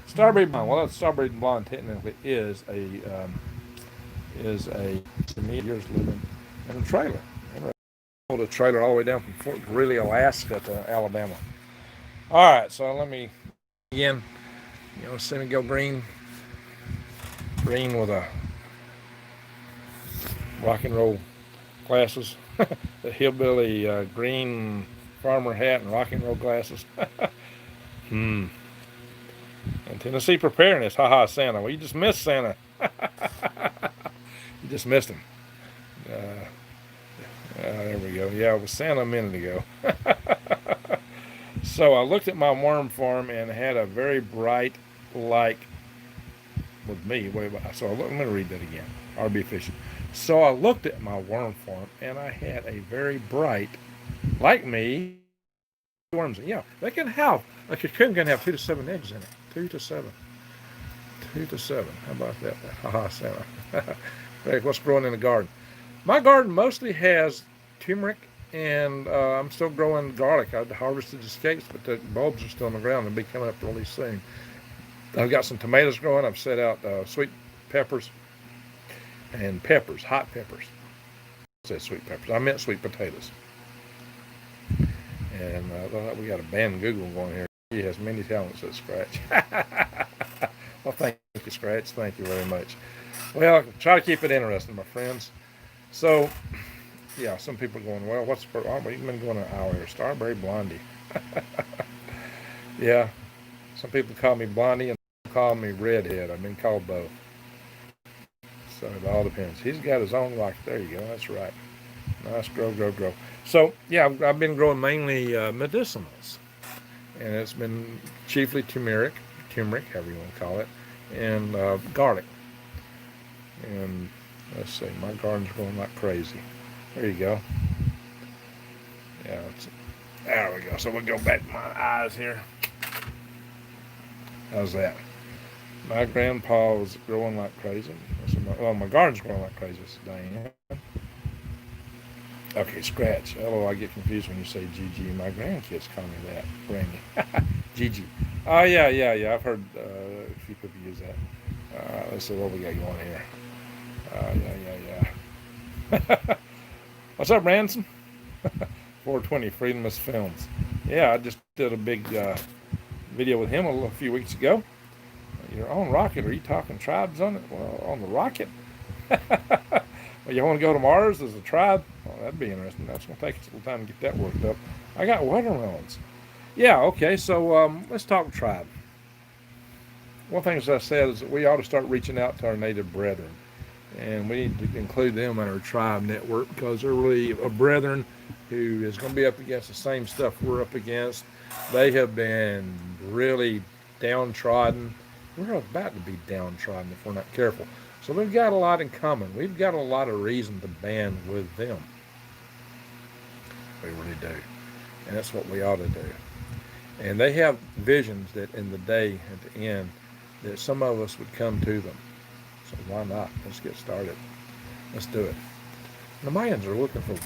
Strawberry blonde. Well, that strawberry blonde technically is a to me years living in a trailer. Pulled a trailer all the way down from Fort Greeley, Alaska to Alabama. All right, so let me again. See me go green with a rock and roll glasses, the hillbilly green farmer hat and rock and roll glasses. And Tennessee preparedness. Ha Santa. Well, you just missed Santa. You just missed him. There we go. Yeah, it was Santa a minute ago. So I looked at my worm farm and had a very bright, like, with me. So I'm going to read that again. I'll be efficient. So I looked at my worm farm and I had a very bright, like me, worms. Yeah, they can have, a cocoon can have 2 to 7 eggs in it. 2 to 7. 2 to 7. How about that? Haha, Santa. Hey, what's growing in the garden? My garden mostly has turmeric, and I'm still growing garlic. I harvested the scapes, but the bulbs are still on the ground. They'll be coming up really soon. I've got some tomatoes growing. I've set out sweet peppers and peppers, hot peppers. I said sweet peppers. I meant sweet potatoes. And we got a band Google going here. He has many talents at Scratch. Well, thank you, Scratch. Thank you very much. Well, try to keep it interesting, my friends. So, yeah, some people are going, well, what's the we've been going an hour here. Strawberry Blondie. Yeah, some people call me Blondie and some call me Redhead. I've been called both. So it all depends. He's got his own rocket. There you go. That's right. Nice, grow. So, yeah, I've been growing mainly medicinals. And it's been chiefly turmeric, however you want to call it, and garlic. And let's see, my garden's growing like crazy. There you go. Yeah, there we go. So we'll go back to my eyes here. How's that? My grandpa was growing like crazy. My garden's growing like crazy. It's Diane. Okay, Scratch. Oh, I get confused when you say GG. My grandkids call me that. Granny. GG. Oh, yeah. I've heard a few people use that. Let's see what we got going here. Yeah. What's up, Ransom? 420 Freedomist Films. Yeah, I just did a big video with him a few weeks ago. Your own rocket. Are you talking tribes on it? Well, on the rocket? Well, you want to go to Mars as a tribe? Well, that'd be interesting. That's going to take us a little time to get that worked up. I got watermelons. Yeah, okay, so let's talk tribe. One thing, as I said, is that we ought to start reaching out to our native brethren. And we need to include them in our tribe network because they're really a brethren who is going to be up against the same stuff we're up against. They have been really downtrodden. We're about to be downtrodden if we're not careful. So we've got a lot in common. We've got a lot of reason to band with them. We really do. And that's what we ought to do. And they have visions that in the day, at the end, that some of us would come to them. So why not? Let's get started. Let's do it. The Mayans are looking for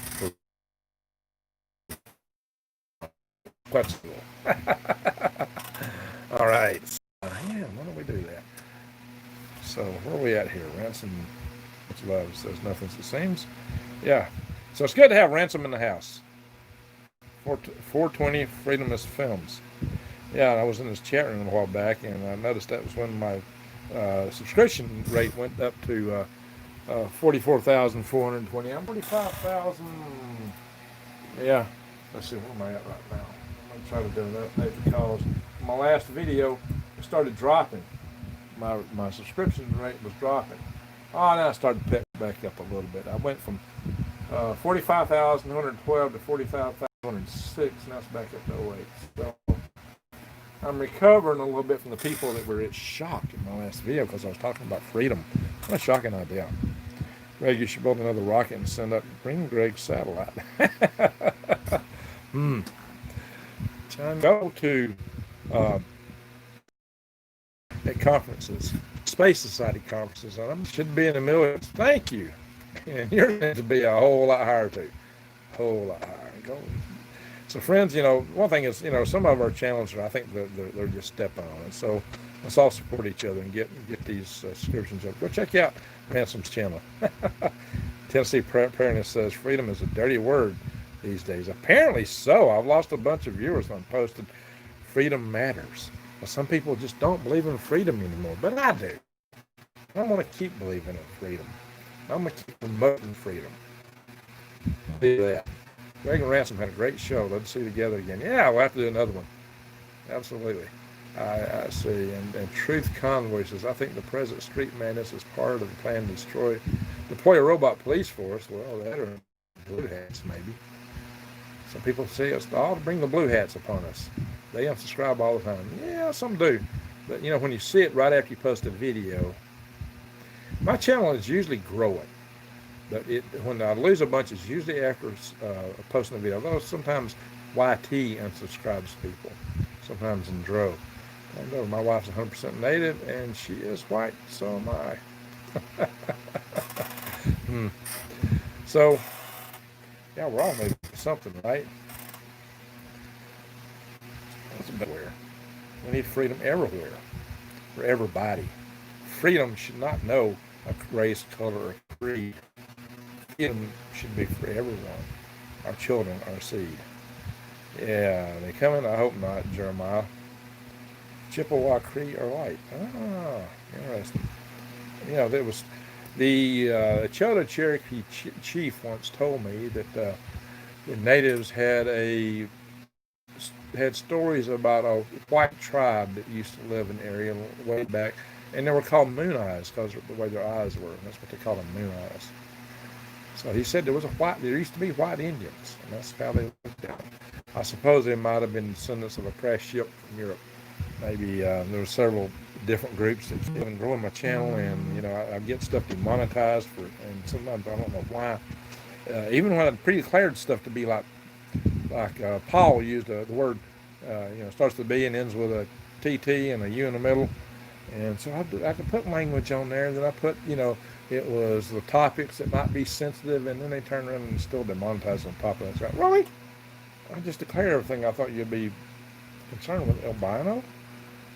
Quetzal. All right. Yeah, why don't we do that? So where are we at here? Ransom Love says nothing's the same. Yeah. So it's good to have Ransom in the house. 420 Freedomist Films. Yeah, I was in his chat room a while back, and I noticed that was when my subscription rate went up to 44,420. I'm 45,000. Yeah. Let's see, where am I at right now? I'm going to try to do an update because my last video started dropping. My subscription rate was dropping. Oh, now I started to pick back up a little bit. I went from 45,112 to 45,106. Now it's back up to 08. So I'm recovering a little bit from the people that were shocked in my last video because I was talking about freedom. What a shocking idea. Greg, you should build another rocket and send up Green Greg's satellite. Go to at conferences, Space Society conferences. I should be in the millions. Thank you. And yours needs to be a whole lot higher too. A whole lot higher. Go. So friends, one thing is, some of our channels I think they're just stepping on it. So let's all support each other and get these subscriptions up. Go check out Ransom's channel. Tennessee Preparedness says freedom is a dirty word these days. Apparently so. I've lost a bunch of viewers on posted freedom matters. Well, some people just don't believe in freedom anymore, but I do. I'm going to keep believing in freedom. I'm going to keep promoting freedom. Do that. Greg and Ransom had a great show. Let's see you together again. Yeah, we'll have to do another one. Absolutely. I see. And Truth Convoy says, I think the present street madness is part of the plan to deploy a robot police force. Well, that or blue hats, maybe. Some people say it's all to bring the blue hats upon us. They unsubscribe all the time. Yeah, some do. But, when you see it right after you post a video, my channel is usually growing. But when I lose a bunch, it's usually after posting a video. Although sometimes YT unsubscribes people, sometimes in drove. I know my wife's 100% native, and she is white, so am I. So, yeah, we're all native for something, right? That's a bit weird. We need freedom everywhere, for everybody. Freedom should not know a race, color, or creed. Freedom should be for everyone, our children, our seed. Yeah, are they coming? I hope not, Jeremiah. Chippewa Cree or white? Ah, interesting. There was the Chota Cherokee chief once told me that the natives had stories about a white tribe that used to live in the area way back, and they were called moon eyes because of the way their eyes were. That's what they call them, moon eyes. So he said there used to be white Indians, and that's how they looked at them. I suppose they might have been descendants of a crashed ship from Europe. Maybe there were several different groups that have been growing my channel, and I get stuff demonetized for it, and sometimes I don't know why. Even when I pre-declared stuff to be like Paul used the word, starts with a B and ends with a TT and a U in the middle, and so I could put language on there. Then I put it was the topics that might be sensitive, and then they turn around and still demonetize on top of that. Really? I just declared everything I thought you'd be concerned with. Albino?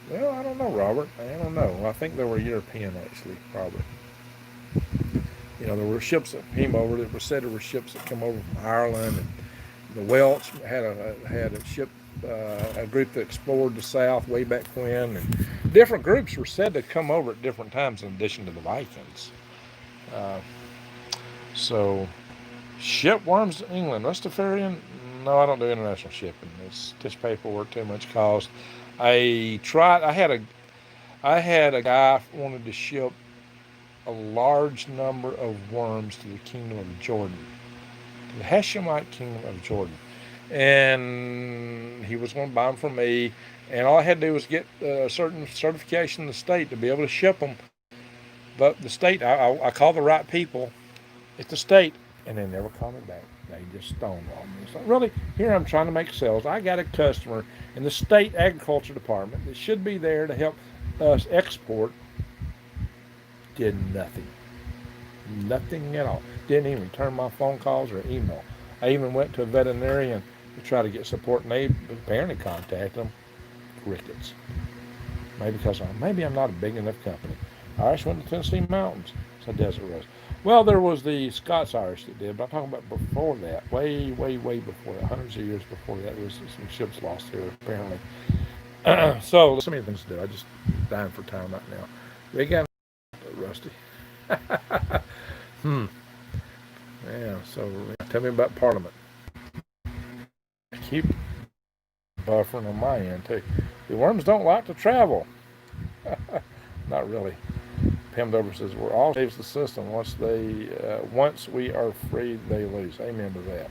Well, I don't know, Robert. I don't know. I think they were European, actually, probably. There were ships that came over. It was said there were ships that come over from Ireland, and the Welsh had a ship, a group that explored the South way back when, and different groups were said to come over at different times in addition to the Vikings. So, shipworms in England. Rastafarian? No, I don't do international shipping. It's just paperwork, too much cost. I had a guy wanted to ship a large number of worms to the Kingdom of Jordan, to the Hashemite Kingdom of Jordan, and he was going to buy them from me. And all I had to do was get a certain certification in the state to be able to ship them. But the state, I called the right people at the state, and they never called me back. They just stonewalled me. It's like, really, here I'm trying to make sales. I got a customer in the state agriculture department that should be there to help us export. Did nothing. Nothing at all. Didn't even return my phone calls or email. I even went to a veterinarian to try to get support, and they apparently contacted them. Crickets. Maybe I'm not a big enough company. I just went to Tennessee mountains. It's a desert rose. Well, there was the Scots-Irish that did, but I'm talking about before that, way, way, way before that, hundreds of years before that. There was some ships lost here, apparently. So, there's so many things to do. I'm just dying for time right now. They got rusty. Yeah, so tell me about Parliament. Keep buffering on my end, too. The worms don't like to travel. Not really. Pam Dover says, we're all saves the system. Once we are free, they lose. Amen to that.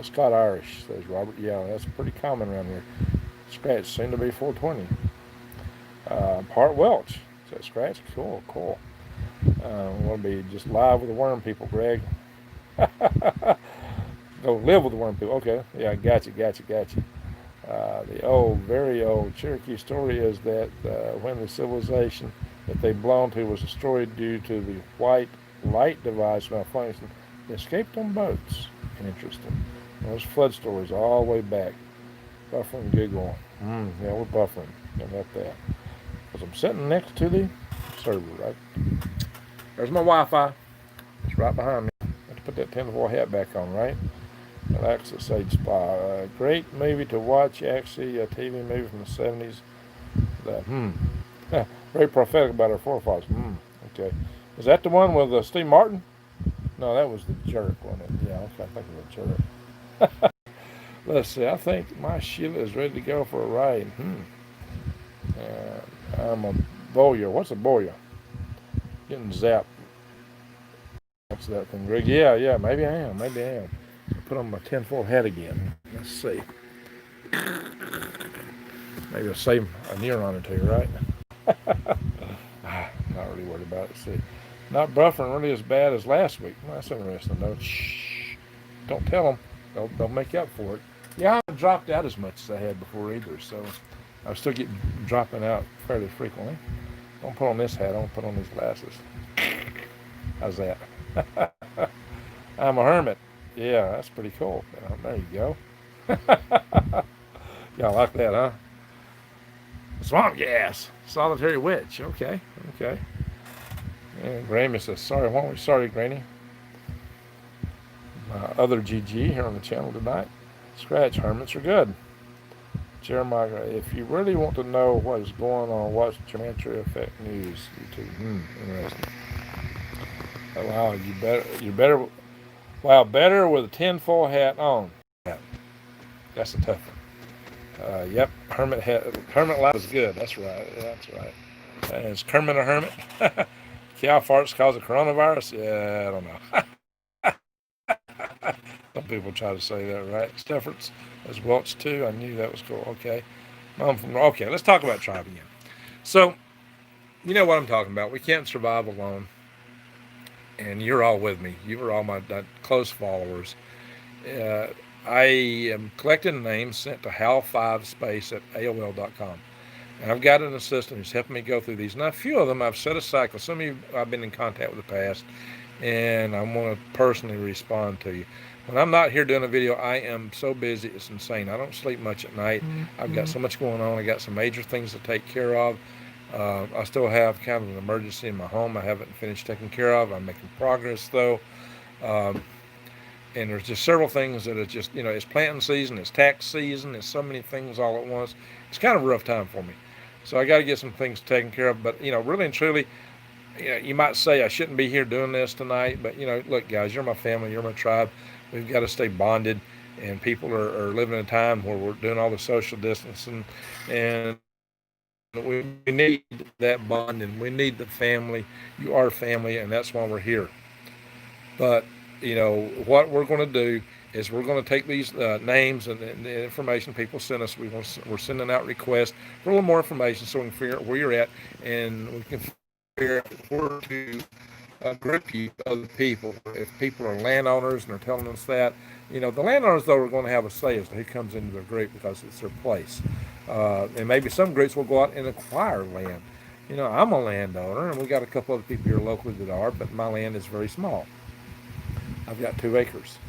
Scott Irish, says Robert. Yeah, that's pretty common around here. Scratch, soon to be 420. Part Welch, says Scratch. Cool, cool. Want to be just live with the worm people, Greg. Go live with the worm people. Okay, yeah, gotcha. The old, very old Cherokee story is that when the civilization that they belonged to was destroyed due to the white light device malfunction, they escaped on boats. Interesting. Those flood stories all the way back. Buffering Google. Yeah, we're buffering. How about that? Because I'm sitting next to the server, right? There's my Wi-Fi. It's right behind me. I have to put that tinfoil hat back on, right? Alexa Sage Spa. Great movie to watch, actually, a TV movie from the 70s. Very prophetic about our forefathers. Okay. Is that the one with Steve Martin? No, that was the jerk, wasn't it? Yeah, okay, I think it was a jerk. Let's see, I think my Sheila is ready to go for a ride. I'm a bowyer. What's a bowyer? Getting zapped. What's that thing, Greg? Yeah, maybe I am. Put on my tinfoil hat again. Let's see. Maybe I'll save a neuron or two, right? Not really worried about it. See, not buffering really as bad as last week. Well, that's interesting, though. Shh. Don't tell them. They'll make up for it. Yeah, I haven't dropped out as much as I had before either, so I still get dropping out fairly frequently. Don't put on this hat. I don't put on these glasses. How's that? I'm a hermit. Yeah, that's pretty cool. There you go. Y'all like that, huh? Swamp gas. Solitary witch. Okay. And Grammy says, sorry, why don't we? Sorry, Granny. Other GG here on the channel tonight. Scratch, hermits are good. Jeremiah, if you really want to know what is going on, watch Geometry Effect News YouTube. Interesting. Wow, you better. Wow, better with a tinfoil hat on. Yeah, that's a tough one. Yep, hermit life is good. That's right. Is Kermit a hermit? Cow farts cause a coronavirus? Yeah, I don't know. Some people try to say that, right? Steffords as Welch too. I knew that was cool. Okay, let's talk about tribe again. So, you know what I'm talking about. We can't survive alone. And you're all with me. You are all my close followers. I am collecting names sent to hal5space@aol.com. And I've got an assistant who's helping me go through these. Now, a few of them I've set aside because some of you I've been in contact with in the past, and I want to personally respond to you. When I'm not here doing a video, I am so busy, it's insane. I don't sleep much at night. I've got so much going on. I got some major things to take care of. I still have kind of an emergency in my home I haven't finished taking care of. I'm making progress, though. And there's just several things that are just, it's planting season, it's tax season, there's so many things all at once. It's kind of a rough time for me. So I got to get some things taken care of. But, really and truly, you might say I shouldn't be here doing this tonight. But, look, guys, you're my family, you're my tribe. We've got to stay bonded. And people are living in a time where we're doing all the social distancing. And we need that bond, and we need the family. You are family, and that's why we're here. But, what we're going to do is we're going to take these names and the information people send us. We're sending out requests for a little more information so we can figure out where you're at, and we can figure out where to group you with other people. If people are landowners and they're telling us that, the landowners, though, are going to have a say as to who comes into their group because it's their place. And maybe some groups will go out and acquire land. I'm a landowner, and we got a couple other people here locally that are, but my land is very small. I've got 2 acres.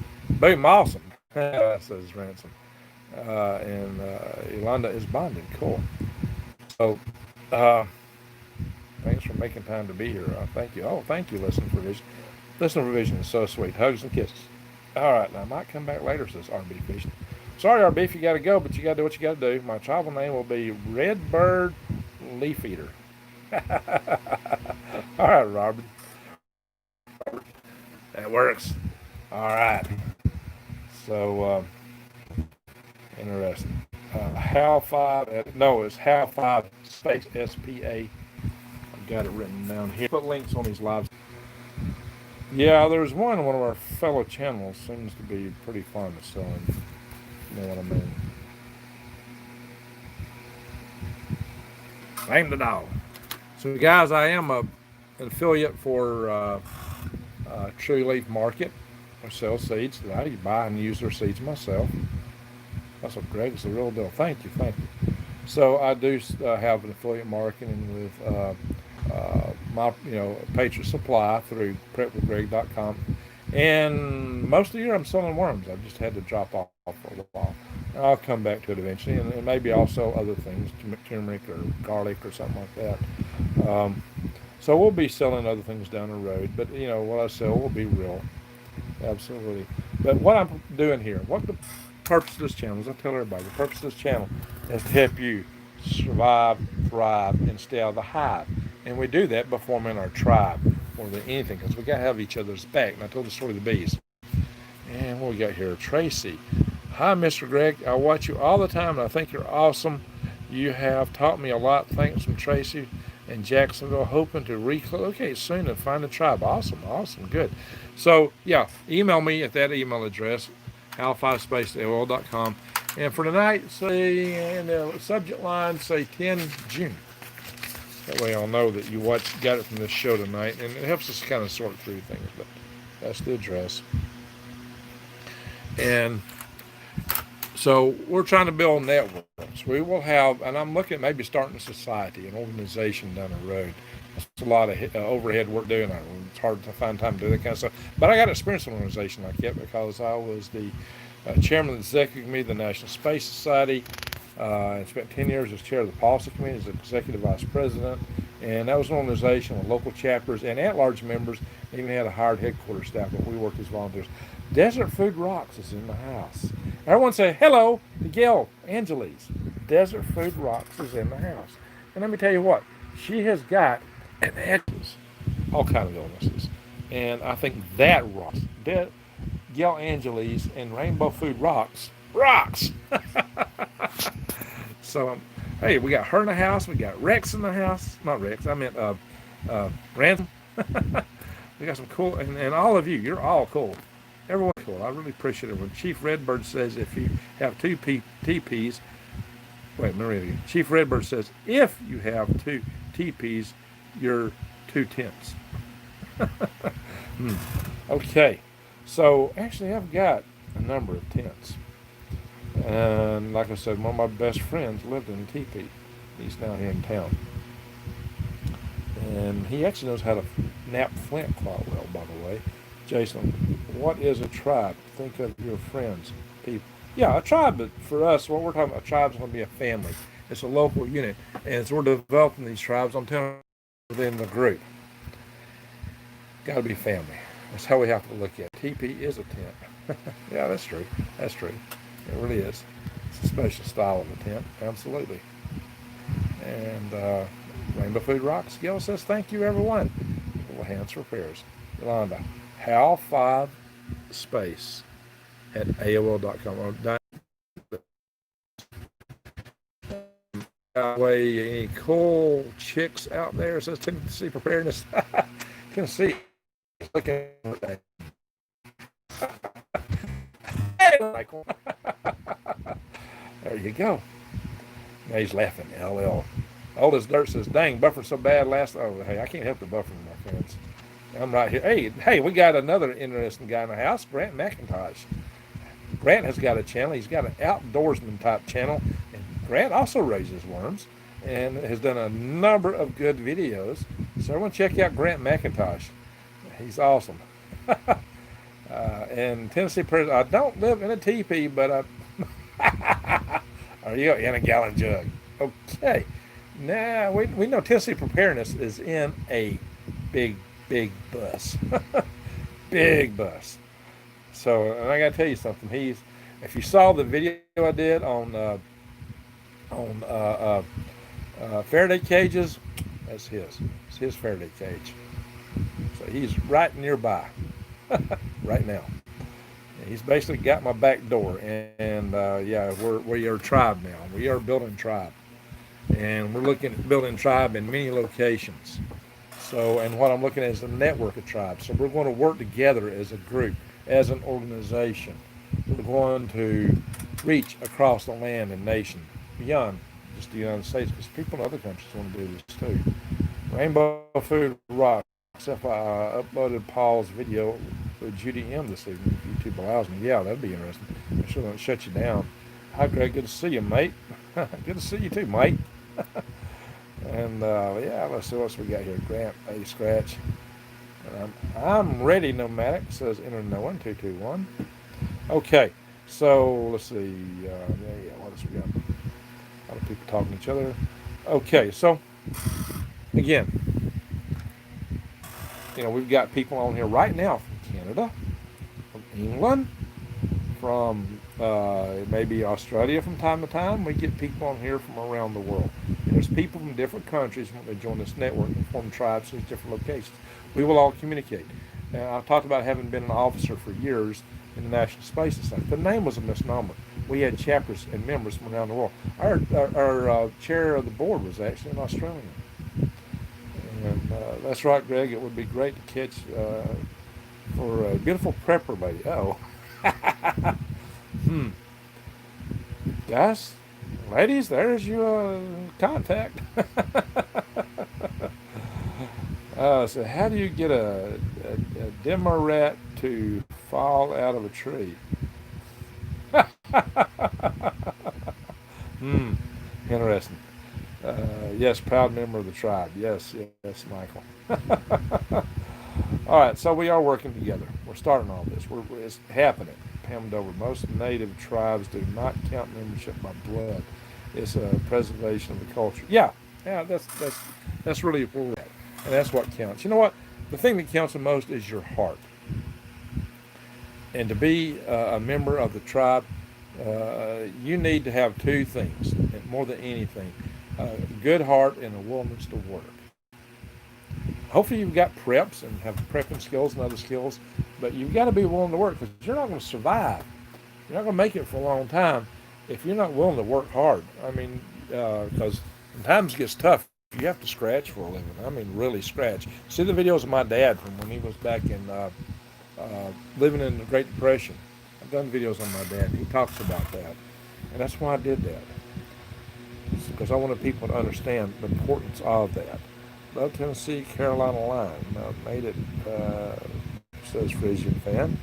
Boom, awesome. Says Ransom. And Yolanda is bonding. Cool. So, thanks for making time to be here. Thank you. Oh, thank you, Listen for Vision. Listen for Vision is so sweet. Hugs and kisses. All right, now I might come back later, says RB Vision. Sorry, RB, if you got to go, but you got to do what you got to do. My tribal name will be Redbird Leaf Eater. All right, Robert. That works. All right. So, interesting. Hal 5, no, it's Hal 5 space SPA. got it written down here. Put links on these lives. Yeah, there's one of our fellow channels seems to be pretty fond of selling. You know what I mean? Name the dog. So, guys, I am an affiliate for True Leaf Market. I sell seeds that I buy and use their seeds myself. That's what Greg's the real deal. Thank you, thank you. So I do have an affiliate marketing with my Patriot Supply through prepwithgreg.com. And most of the year I'm selling worms. I've just had to drop off for a while. I'll come back to it eventually, and maybe also other things, turmeric or garlic or something like that. So we'll be selling other things down the road, but what I sell will be real, absolutely. But what I'm doing here, what the purpose of this channel, as I tell everybody, the purpose of this channel is to help you survive, thrive, and stay out of the hive. And we do that by forming our tribe more than anything, because we got to have each other's back. And I told the story of the bees. And what we got here? Tracy. Hi, Mr. Greg. I watch you all the time, and I think you're awesome. You have taught me a lot. Thanks from Tracy in Jacksonville, hoping to relocate soon and find a tribe. Awesome, awesome, good. So, yeah, email me at that email address, al5space@aol.com. And for tonight, say in the subject line, say 10 June. That way I'll know that you got it from this show tonight, and it helps us kind of sort through things, but that's the address. And so we're trying to build networks. We will have, and I'm looking at maybe starting a society, an organization down the road. That's a lot of overhead work doing that. It's hard to find time to do that kind of stuff. But I got experience in an organization like that because I was the chairman of the executive committee of the National Space Society. I spent 10 years as chair of the policy committee as executive vice president. And that was an organization with local chapters and at-large members. Even had a hired headquarters staff, but we worked as volunteers. Desert Food Rocks is in the house. Everyone say hello to Gail Angeles. Desert Food Rocks is in the house. And let me tell you what, she has got an illness, all kind of illnesses. And I think that rocks. Gail Angeles and Rainbow Food Rocks. So, hey, we got her in the house. We got Rex in the house. Not Rex, I meant Ransom. We got some cool, and all of you, you're all cool. Everyone's cool. I really appreciate it. When Chief Redbird says if you have two TPs, wait, Maria. Chief Redbird says if you have two TPs, you're 2 tenths. Okay. So actually, I've got a number of tents. And like I said, one of my best friends lived in a teepee. He's down here in town. And he actually knows how to nap flint quite well, by the way. Jason, what is a tribe? Think of your friends, people. Yeah, a tribe, but for us, what we're talking about, a tribe is going to be a family. It's a local unit. And as we're developing these tribes, I'm telling you, within the group, got to be family. That's how we have to look at it. TP is a tent. Yeah, that's true. That's true. It really is. It's a special style of a tent. Absolutely. And Rainbow Food Rocks. Gail says, thank you, everyone. Little hands for prayers. Yolanda, HAL5 space at AOL.com. Way, any cool chicks out there? Says Tennessee Preparedness. Tennessee. Looking at that. Hey, Michael. There you go. Now he's laughing. LL. Old as Dirt says, dang, buffered so bad last. Oh, hey, I can't help the buffering, my friends. I'm right here. Hey, we got another interesting guy in the house, Grant McIntosh. Grant has got a channel. He's got an outdoorsman type channel. And Grant also raises worms and has done a number of good videos. So everyone check out Grant McIntosh. He's awesome. And Tennessee Prison, I don't live in a teepee, but are you in a gallon jug? Okay. Now, we know Tennessee Preparedness is in a big bus. Big bus. So, and I got to tell you something. If you saw the video I did on Faraday cages, that's his. It's his Faraday cage. So he's right nearby, right now. He's basically got my back door, and yeah, we are a tribe now. We are building tribe. And we're looking at building a tribe in many locations. So, and what I'm looking at is a network of tribes. So we're going to work together as a group, as an organization. We're going to reach across the land and nation beyond just the United States, because people in other countries want to do this too. Rainbow Food Rocks. FYI, uploaded Paul's video with Judy M this evening, if YouTube allows me. Yeah, that'd be interesting. I'm sure don't shut you down. Hi, Greg. Good to see you, mate. Good to see you too, mate. And yeah, let's see what else we got here. Grant, A Scratch. I'm ready, Nomadic, says enter no 1221. Okay, so let's see. Yeah, what else we got? A lot of people talking to each other. Okay, so again, we've got people on here right now from Canada, from England, from maybe Australia from time to time. We get people on here from around the world. And there's people from different countries when they join this network and form tribes in different locations. We will all communicate. Now, I talked about having been an officer for years in the National Space Society. The name was a misnomer. We had chapters and members from around the world. Our chair of the board was actually an Australian. And that's right, Greg. It would be great to catch for a beautiful prepper lady. Oh. Guys, ladies, there's your contact. So how do you get a dimmer rat to fall out of a tree? Interesting. Yes, proud member of the tribe. Yes, Michael. All right, so we are working together. We're starting all this. It's happening. Pam Dover. Most native tribes do not count membership by blood. It's a preservation of the culture. Yeah, that's really where we're at, and that's what counts. You know what? The thing that counts the most is your heart. And to be a member of the tribe, you need to have two things, more than anything: a good heart and a willingness to work. Hopefully you've got preps and have prepping skills and other skills, but you've got to be willing to work, because you're not going to survive. You're not going to make it for a long time if you're not willing to work hard. I mean, because when times gets tough, you have to scratch for a living. I mean, really scratch. See the videos of my dad from when he was back in living in the Great Depression. I've done videos on my dad. He talks about that, and that's why I did that. It's because I wanted people to understand the importance of that. Love Tennessee Carolina line. Made it, says Frisian fan.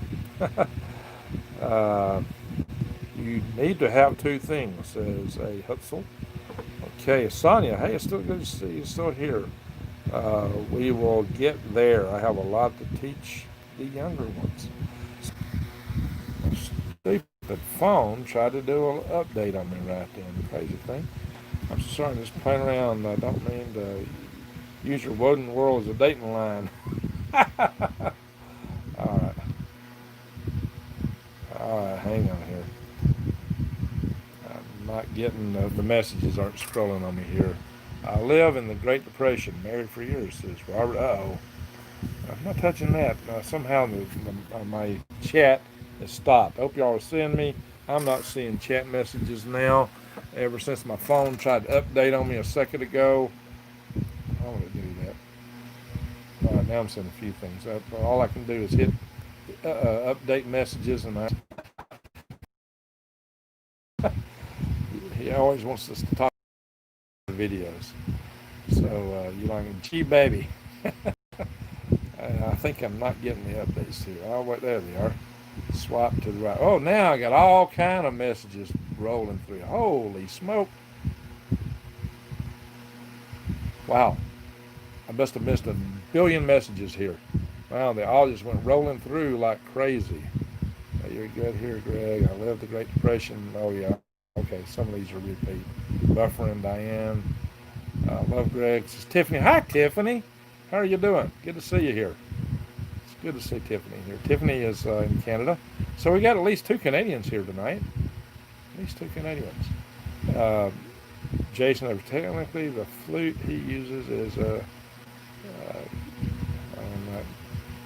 You need to have two things, says a Hutzel. Okay, Sonia, hey, it's still good to see you still here. We will get there. I have a lot to teach the younger ones. Stupid phone tried to do an update on me right then. Crazy thing. I'm sorry, just playing around. I don't mean to use your Woden world as a dating line. All right, hang on here. I'm not getting the messages aren't scrolling on me here. I live in the Great Depression, married for years, says Robert. Uh-oh. I'm not touching that. Somehow my chat has stopped. I hope y'all are seeing me. I'm not seeing chat messages now. Ever since my phone tried to update on me a second ago. I want to do that. All right, now I'm seeing a few things. All I can do is hit update messages, and he always wants us to talk about videos. So you like, gee, baby. I think I'm not getting the updates here. Oh, wait, there they are. Swipe to the right. Oh, now I got all kind of messages rolling through. Holy smoke. Wow. I must have missed a billion messages here. Wow, they all just went rolling through like crazy. Hey, you're good here, Greg. I lived the Great Depression. Oh, yeah. Okay, some of these are repeat. Buffering, Diane. Love Greg. This is Tiffany. Hi, Tiffany. How are you doing? Good to see you here. It's good to see Tiffany here. Tiffany is in Canada. So we got at least two Canadians here tonight. At least two Canadians. Jason, technically the flute he uses is a, I don't know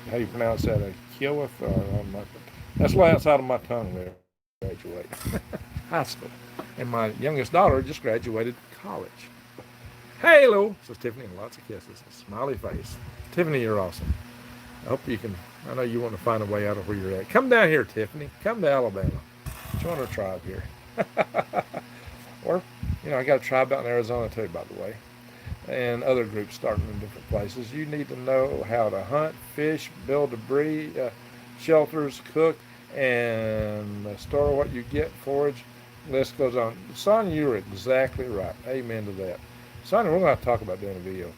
how you pronounce that, a kiwif? That's way outside of my tongue there. Graduate high school. And my youngest daughter just graduated college. Hello, says Tiffany, and lots of kisses. A smiley face. Tiffany, you're awesome. I hope you can. I know you want to find a way out of where you're at. Come down here, Tiffany. Come to Alabama. Join our tribe here. Or, I got a tribe out in Arizona too, by the way, and other groups starting in different places. You need to know how to hunt, fish, build debris, shelters, cook, and store what you get, forage. List goes on. Sonia, you are exactly right. Amen to that. Sonia, we're going to have to talk about doing a video.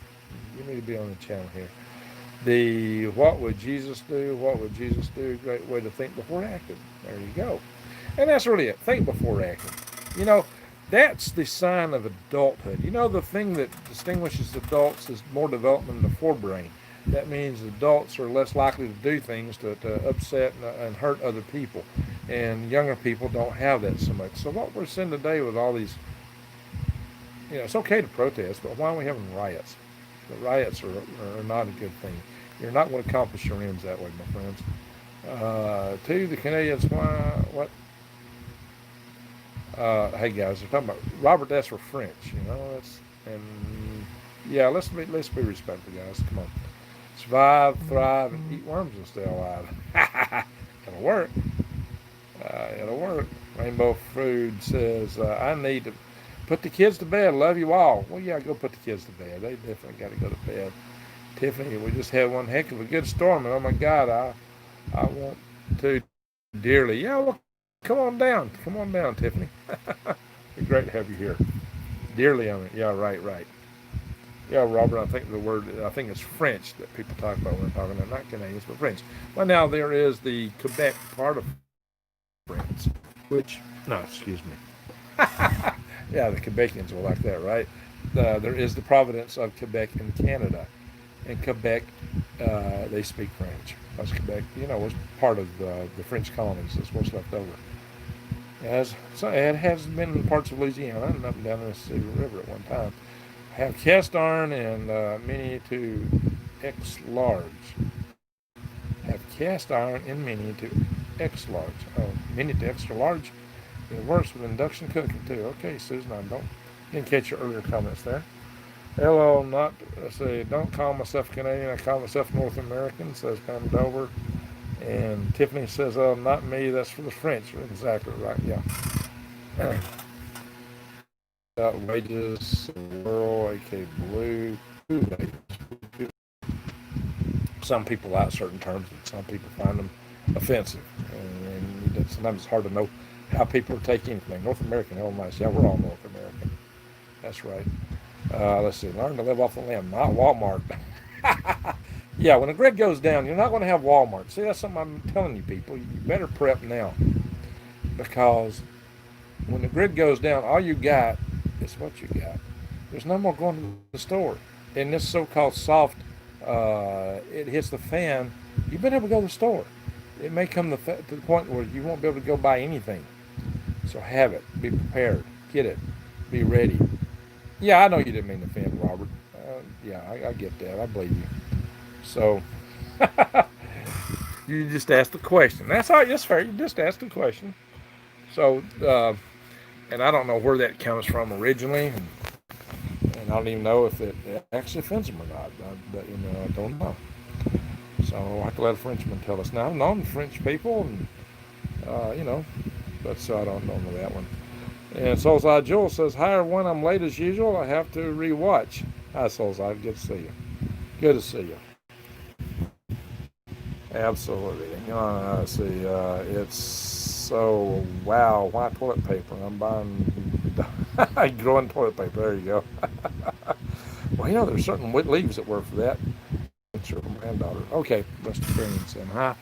You need to be on the channel here. The what would Jesus do? What would Jesus do? Great way to think before acting. There you go. And that's really it. Think before acting. That's the sign of adulthood. The thing that distinguishes adults is more development in the forebrain. That means adults are less likely to do things to upset and hurt other people. And younger people don't have that so much. So what we're seeing today with all these, it's okay to protest, but why are we having riots? The riots are not a good thing. You're not going to accomplish your ends that way, my friends. To the Canadians, what? Hey guys, they're talking about Robert. That's for French, let's be respectful, guys. Come on, survive, thrive, and eat worms and stay alive. It'll work. It'll work. Rainbow Food says I need to put the kids to bed. Love you all. Well, yeah, go put the kids to bed. They definitely got to go to bed. Tiffany, we just had one heck of a good storm, and oh my God, I want to dearly. Yeah, well, come on down, Tiffany. It's great to have you here. Dearly on it. Yeah, right. Yeah, Robert, I think it's French that people talk about when they're talking about, not Canadians, but French. Well, now there is the Quebec part of France, excuse me. Yeah, the Quebecians will like that, right? There is the province of Quebec in Canada. In Quebec, they speak French. Because Quebec, was part of the French colonies. That's what's left over. It has been in parts of Louisiana and up and down the Mississippi River at one time. Have cast iron and mini to X large. Have cast iron in mini to X large. Oh, mini to extra large. It works with induction cooking too. Okay, Susan, didn't catch your earlier comments there. Hello, don't call myself Canadian. I call myself North American, says Pam Dover. And Tiffany says, oh, not me, that's for the French. Exactly right, yeah. Wages, world, AK Blue, some people like certain terms, and some people find them offensive. And sometimes it's hard to know how people take anything. North American, hell nice. Yeah, we're all North American. That's right. Let's see. Learn to live off the land, not Walmart. Yeah, when the grid goes down, you're not going to have Walmart. See, that's something I'm telling you, people. You better prep now. Because when the grid goes down, all you got is what you got. There's no more going to the store. And this so-called soft, it hits the fan, you better able to go to the store. It may come to the point where you won't be able to go buy anything. So have it. Be prepared. Get it. Be ready. Yeah, I know you didn't mean to offend, Robert. Yeah, I get that. I believe you. So, you just asked the question. That's all right. That's fair. You just asked the question. So, and I don't know where that comes from originally, and I don't even know if it actually offends them or not. I don't know. So I have to let a Frenchman tell us. Now, I've known French people, and but so I don't know that one. And Soulside Joel says, hi everyone, I'm late as usual. I have to rewatch. Hi Soulside, good to see you. Good to see you. Absolutely. Let's see. It's so wow. White toilet paper. I'm buying growing toilet paper. There you go. Well, there's certain leaves that work for that. It's your granddaughter. Okay, let's experience them. Hi.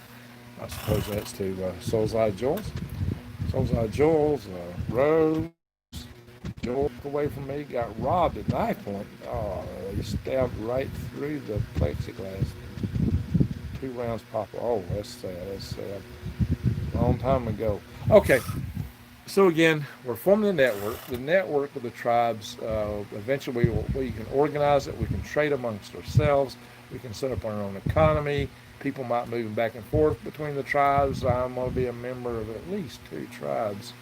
I suppose that's to Soulside Joel's. Soulside Joel's. Rose. Joel away from me. Got robbed at knife point. Oh, he stabbed right through the plexiglass. 2 rounds pop. Oh, that's sad. That's sad. Long time ago. Okay. So again, we're forming the network of the tribes. Eventually, we can organize it. We can trade amongst ourselves. We can set up our own economy. People might move back and forth between the tribes. I'm going to be a member of at least 2 tribes.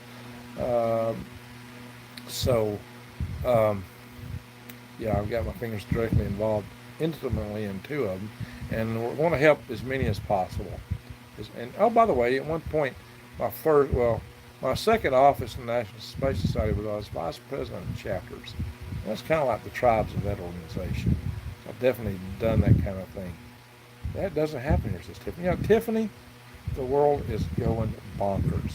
Yeah, I've got my fingers directly involved intimately in two of them, and we want to help as many as possible. And oh, by the way, at one point, my second office in the National Space Society was I was vice president of chapters. That's kind of like the tribes of that organization. So I've definitely done that kind of thing. That doesn't happen here, says Tiffany. Tiffany, the world is going bonkers.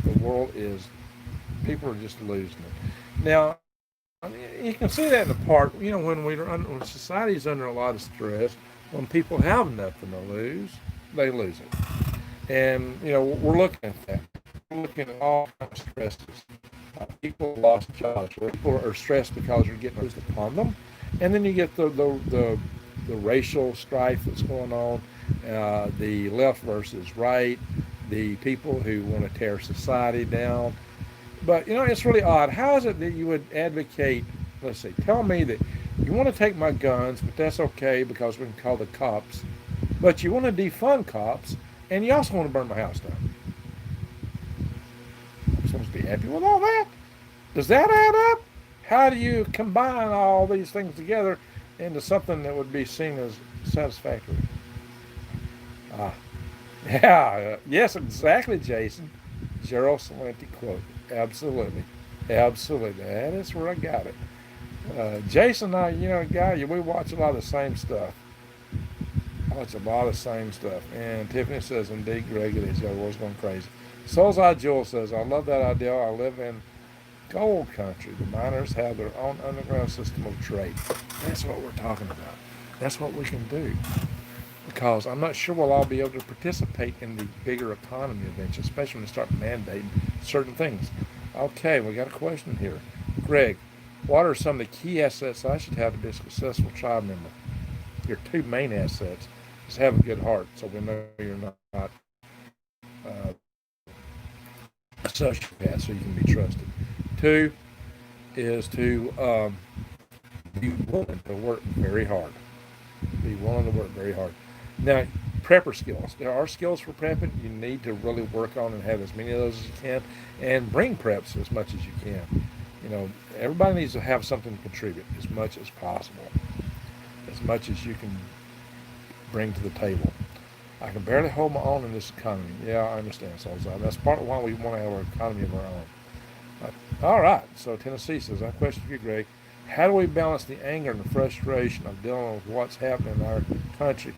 The world is, people are just losing it. Now, I mean, you can see that in the part, when society is under a lot of stress, when people have nothing to lose, they lose it. And, we're looking at that. We're looking at all kinds of stresses. People lost jobs. People are stressed because they're getting used upon them. And then you get the racial strife that's going on, the left versus right, the people who want to tear society down. But, it's really odd. How is it that you would advocate, let's see, tell me that you want to take my guns, but that's okay because we can call the cops. But you want to defund cops, and you also want to burn my house down. I'm supposed to be happy with all that? Does that add up? How do you combine all these things together into something that would be seen as satisfactory? Ah, yeah, yes, exactly, Jason. Gerald Salenti quote. Absolutely. Absolutely. That is where I got it. Jason and I, guy, we watch a lot of the same stuff. I watch a lot of the same stuff. And Tiffany says, indeed, Greg, it is. The world's going crazy. Soul's Eye Jewel says, I love that idea. I live in gold country. The miners have their own underground system of trade. That's what we're talking about. That's what we can do. Because I'm not sure we'll all be able to participate in the bigger economy eventually, especially when they start mandating certain things. Okay, we got a question here. Greg, what are some of the key assets I should have to be a successful tribe member? Your two main assets is have a good heart, so we know you're not uh, a sociopath, so you can be trusted. Two is to be willing to work very hard. Be willing to work very hard. Now, prepper skills. There are skills for prepping. You need to really work on and have as many of those as you can, and bring preps as much as you can. Everybody needs to have something to contribute as much as possible, as much as you can bring to the table. I can barely hold my own in this economy. Yeah, I understand, Solzai. That's part of why we want to have an economy of our own. All right, so Tennessee says, I question for you, Greg. How do we balance the anger and the frustration of dealing with what's happening in our country?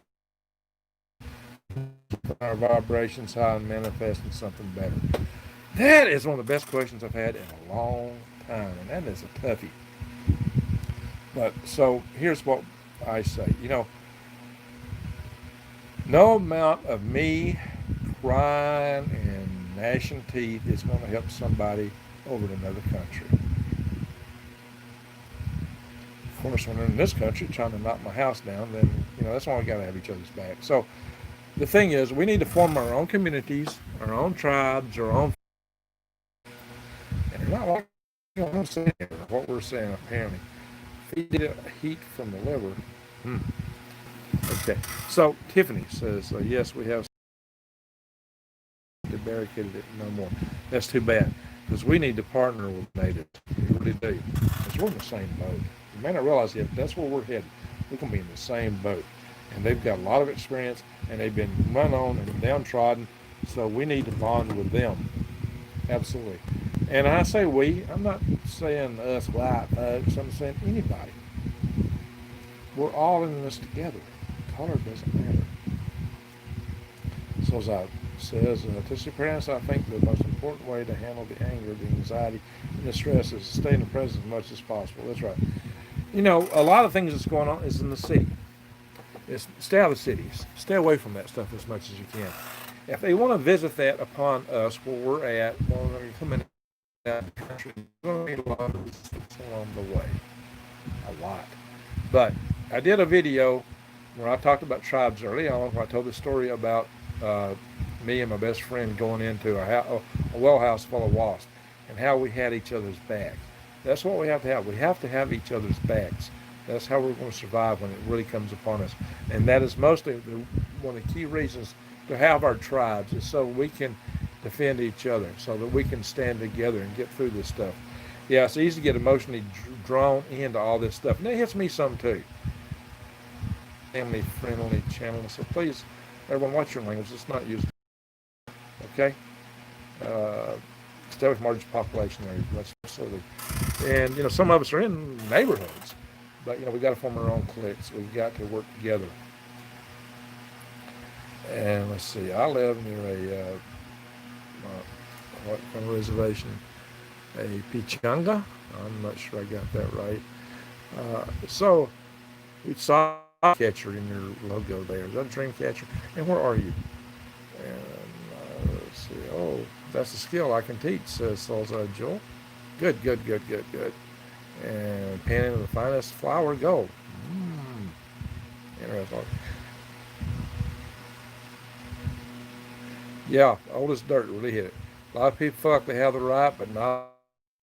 Our vibrations high and manifesting something better. That is one of the best questions I've had in a long time, and that is a toughie. But so here's what I say. No amount of me crying and gnashing teeth is going to help somebody over to another country. Of course, when they're in this country trying to knock my house down, then that's why we got to have each other's back. So the thing is, we need to form our own communities, our own tribes, our own. And not like what we're saying apparently. Feed it heat from the liver. Okay. So Tiffany says, yes, we have barricaded it no more. That's too bad, because we need to partner with natives. We really do. Because we're in the same boat. You may not realize it, but that's where we're headed. We're going to be in the same boat. And they've got a lot of experience, and they've been run on and downtrodden, so we need to bond with them. Absolutely. And I say we, I'm not saying us white folks, I'm saying anybody. We're all in this together. Color doesn't matter. So as I says, to parents, I think the most important way to handle the anger, the anxiety, and the stress is to stay in the present as much as possible. That's right. A lot of things that's going on is in the city. Stay out of the cities. Stay away from that stuff as much as you can. If they want to visit that upon us where we're at, well, they're coming out of the country. There's going to be a lot of resistance along the way. A lot. But I did a video where I talked about tribes early on, where I told the story about me and my best friend going into a well house full of wasps and how we had each other's backs. That's what we have to have. We have to have each other's backs. That's how we're going to survive when it really comes upon us. And that is mostly one of the key reasons to have our tribes, is so we can defend each other, so that we can stand together and get through this stuff. Yeah, it's easy to get emotionally drawn into all this stuff, and it hits me some too. Family friendly channel, so please, everyone, watch your language. It's not used. Okay. Uh, Stay with large population area. That's absolutely. And some of us are in neighborhoods, but we got to form our own cliques. We've got to work together. And let's see. I live near what kind of reservation? A Pichanga. I'm not sure I got that right. So we saw a catcher in your logo there. Is that a dream catcher? And where are you? And let's see. Oh, that's a skill I can teach, says Salsa Joel. Good, good, good, good, good. And painting the finest flower gold. Mm, interesting. Yeah, old as dirt, really hit it. A lot of people feel like they have the right, but not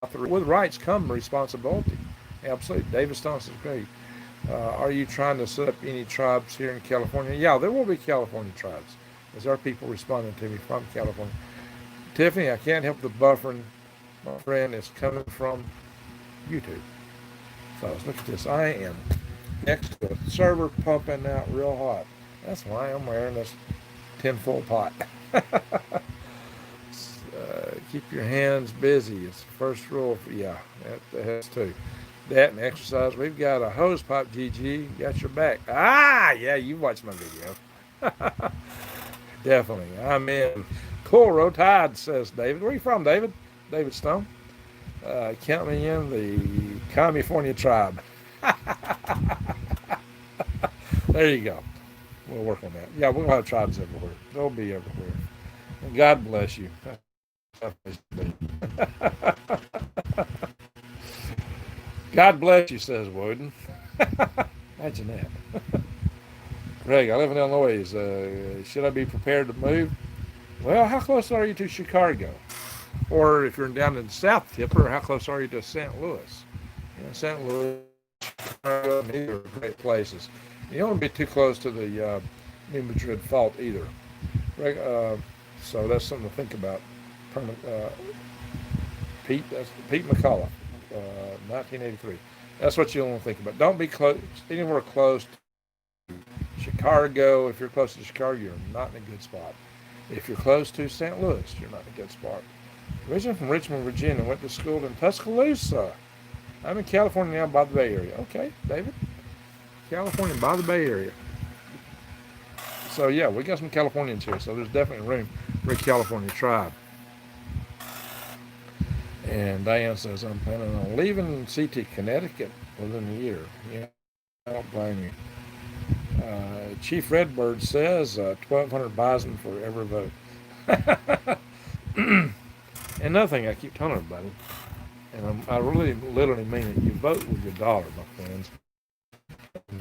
the right. With rights come responsibility. Absolutely. David Stone says, great. Are you trying to set up any tribes here in California? Yeah, there will be California tribes. As our people responding to me from California. Tiffany, I can't help the buffering, my friend, is coming from YouTube. So look at this. I am next to a server pumping out real hot. That's why I'm wearing this tinfoil pot. Keep your hands busy. It's the first rule. Yeah, that has to. That and exercise. We've got a hose pipe, GG. Got your back. Ah, yeah, you watched my video. Definitely. I'm in. Cool, row tide, says David. Where are you from, David? David Stone. Count me in the California tribe. There you go. We'll work on that. Yeah, we'll have tribes everywhere. They'll be everywhere. And God bless you. God bless you, says Woden. Imagine that. Greg, I live in Illinois. Should I be prepared to move? Well, how close are you to Chicago? Or if you're down in the South Tipper, how close are you to St. Louis? St. Louis, Chicago, neither are great places. You don't want to be too close to the New Madrid fault either. So that's something to think about. Pete McCullough, 1983. That's what you want to think about. Don't be close anywhere close to Chicago. If you're close to Chicago, you're not in a good spot. If you're close to St. Louis, you're not in a good spot. Originally from Richmond, Virginia, went to school in Tuscaloosa. I'm in California now by the Bay Area. Okay, David. California by the Bay Area. So yeah, we got some Californians here, so there's definitely room for a California tribe. And Diane says, I'm planning on leaving CT Connecticut within a year. Yeah, I don't blame you. Chief Redbird says 1,200 bison for every vote. And another thing I keep telling everybody, and I really literally mean it, you vote with your dollar, my friends.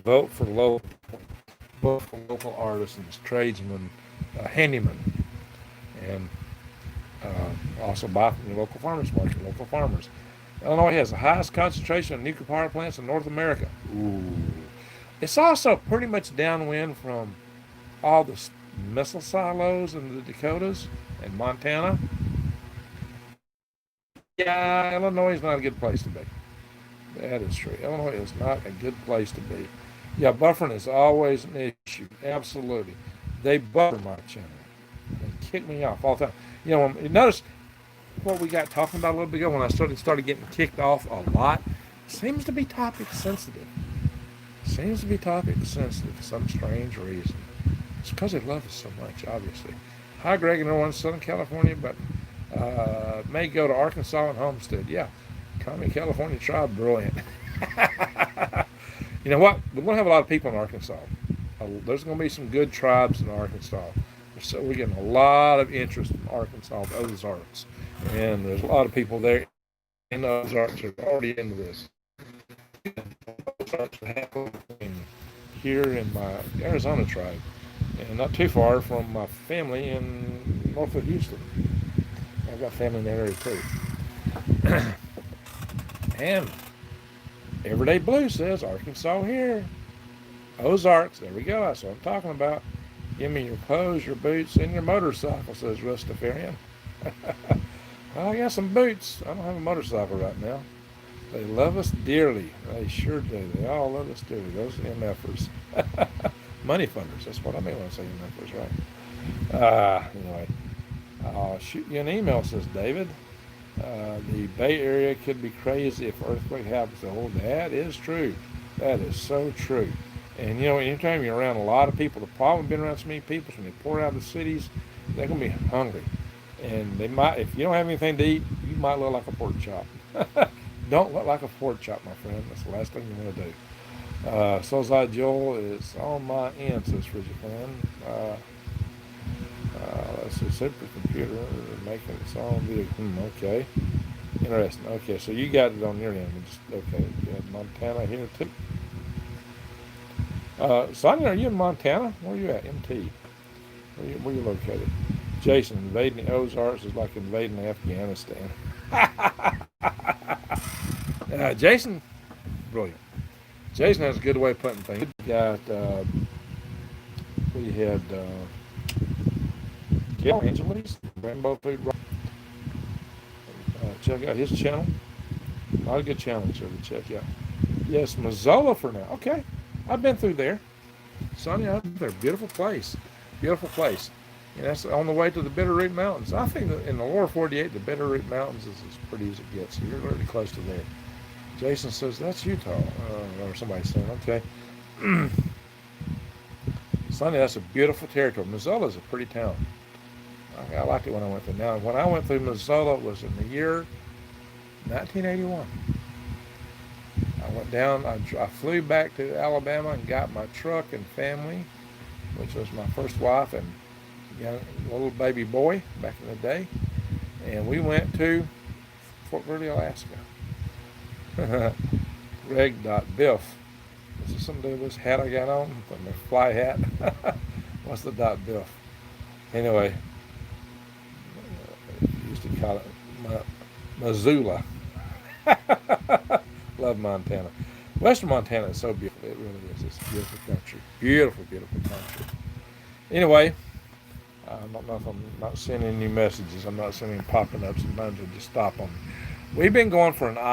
Vote for local artisans, tradesmen, handymen, and also buy from the local farmers market, local farmers. Illinois has the highest concentration of nuclear power plants in North America. Ooh. It's also pretty much downwind from all the missile silos in the Dakotas and Montana. Yeah, Illinois is not a good place to be. That is true. Illinois is not a good place to be. Yeah, buffering is always an issue. Absolutely. They buffer my channel. They kick me off all the time. Notice what we got talking about a little bit ago when I started getting kicked off a lot. Seems to be topic sensitive. Seems to be topic sensitive for some strange reason. It's because they love us so much, obviously. Hi, Greg, and everyone in Southern California, but may go to Arkansas and Homestead. Yeah, call me California tribe, brilliant. You know what? We're going to have a lot of people in Arkansas. There's going to be some good tribes in Arkansas. So we're getting a lot of interest in Arkansas, the Ozarks. And there's a lot of people there in the Ozarks are already into this. Ozarks are happening here in my Arizona tribe. And not too far from my family in north of Houston. I've got family in that area too. And Everyday Blue says Arkansas here. Ozarks, there we go. That's what I'm talking about. Give me your clothes, your boots, and your motorcycle, says Rustafarian. Well, I got some boots. I don't have a motorcycle right now. They love us dearly. They sure do. They all love us dearly. Those MFers. Money funders. That's what I mean when I say MFers, right? Anyway, I'll shoot you an email, says David. The Bay Area could be crazy if earthquake happens. Oh, that is true. That is so true. And anytime you're around a lot of people, the problem with being around so many people is when they pour out of the cities, they're gonna be hungry, and they might. If you don't have anything to eat, you might look like a pork chop. Don't look like a pork chop, my friend. That's the last thing you want to do. Soulside Joel is on my end, says Frigid Fan. Let's see, supercomputer making its own video. Okay, interesting. Okay, so you got it on your end. Okay, you have Montana here too. Sonia, are you in Montana? Where are you at? MT. Where you located? Jason, invading the Ozarks is like invading Afghanistan. Jason, brilliant. Jason has a good way of putting things. We had Gail Angeles, Rainbow Food. Check out his channel. A lot of good channels here to check out. Yes, Missoula for now. Okay, I've been through there. Sonia, I've been there. Beautiful place. Beautiful place. And that's on the way to the Bitterroot Mountains. I think that in the lower 48, the Bitterroot Mountains is as pretty as it gets. So you're really close to there. Jason says, that's Utah. Or somebody saying, okay. Sonny, that's a beautiful territory. Missoula is a pretty town. I liked it when I went there. Now, when I went through Missoula, it was in the year 1981. I went down, I flew back to Alabama and got my truck and family, which was my first wife and young little baby boy back in the day. And we went to Fort Greely, Alaska. Greg.Biff. Is this something to do with this hat I got on? My fly hat? What's the .Biff? Anyway, used to call it Missoula. Love Montana. Western Montana is so beautiful. It really is. It's a beautiful country. Beautiful, beautiful country. Anyway, I'm not sending any messages. I'm not sending popping up. Sometimes I just stop them. We've been going for an hour.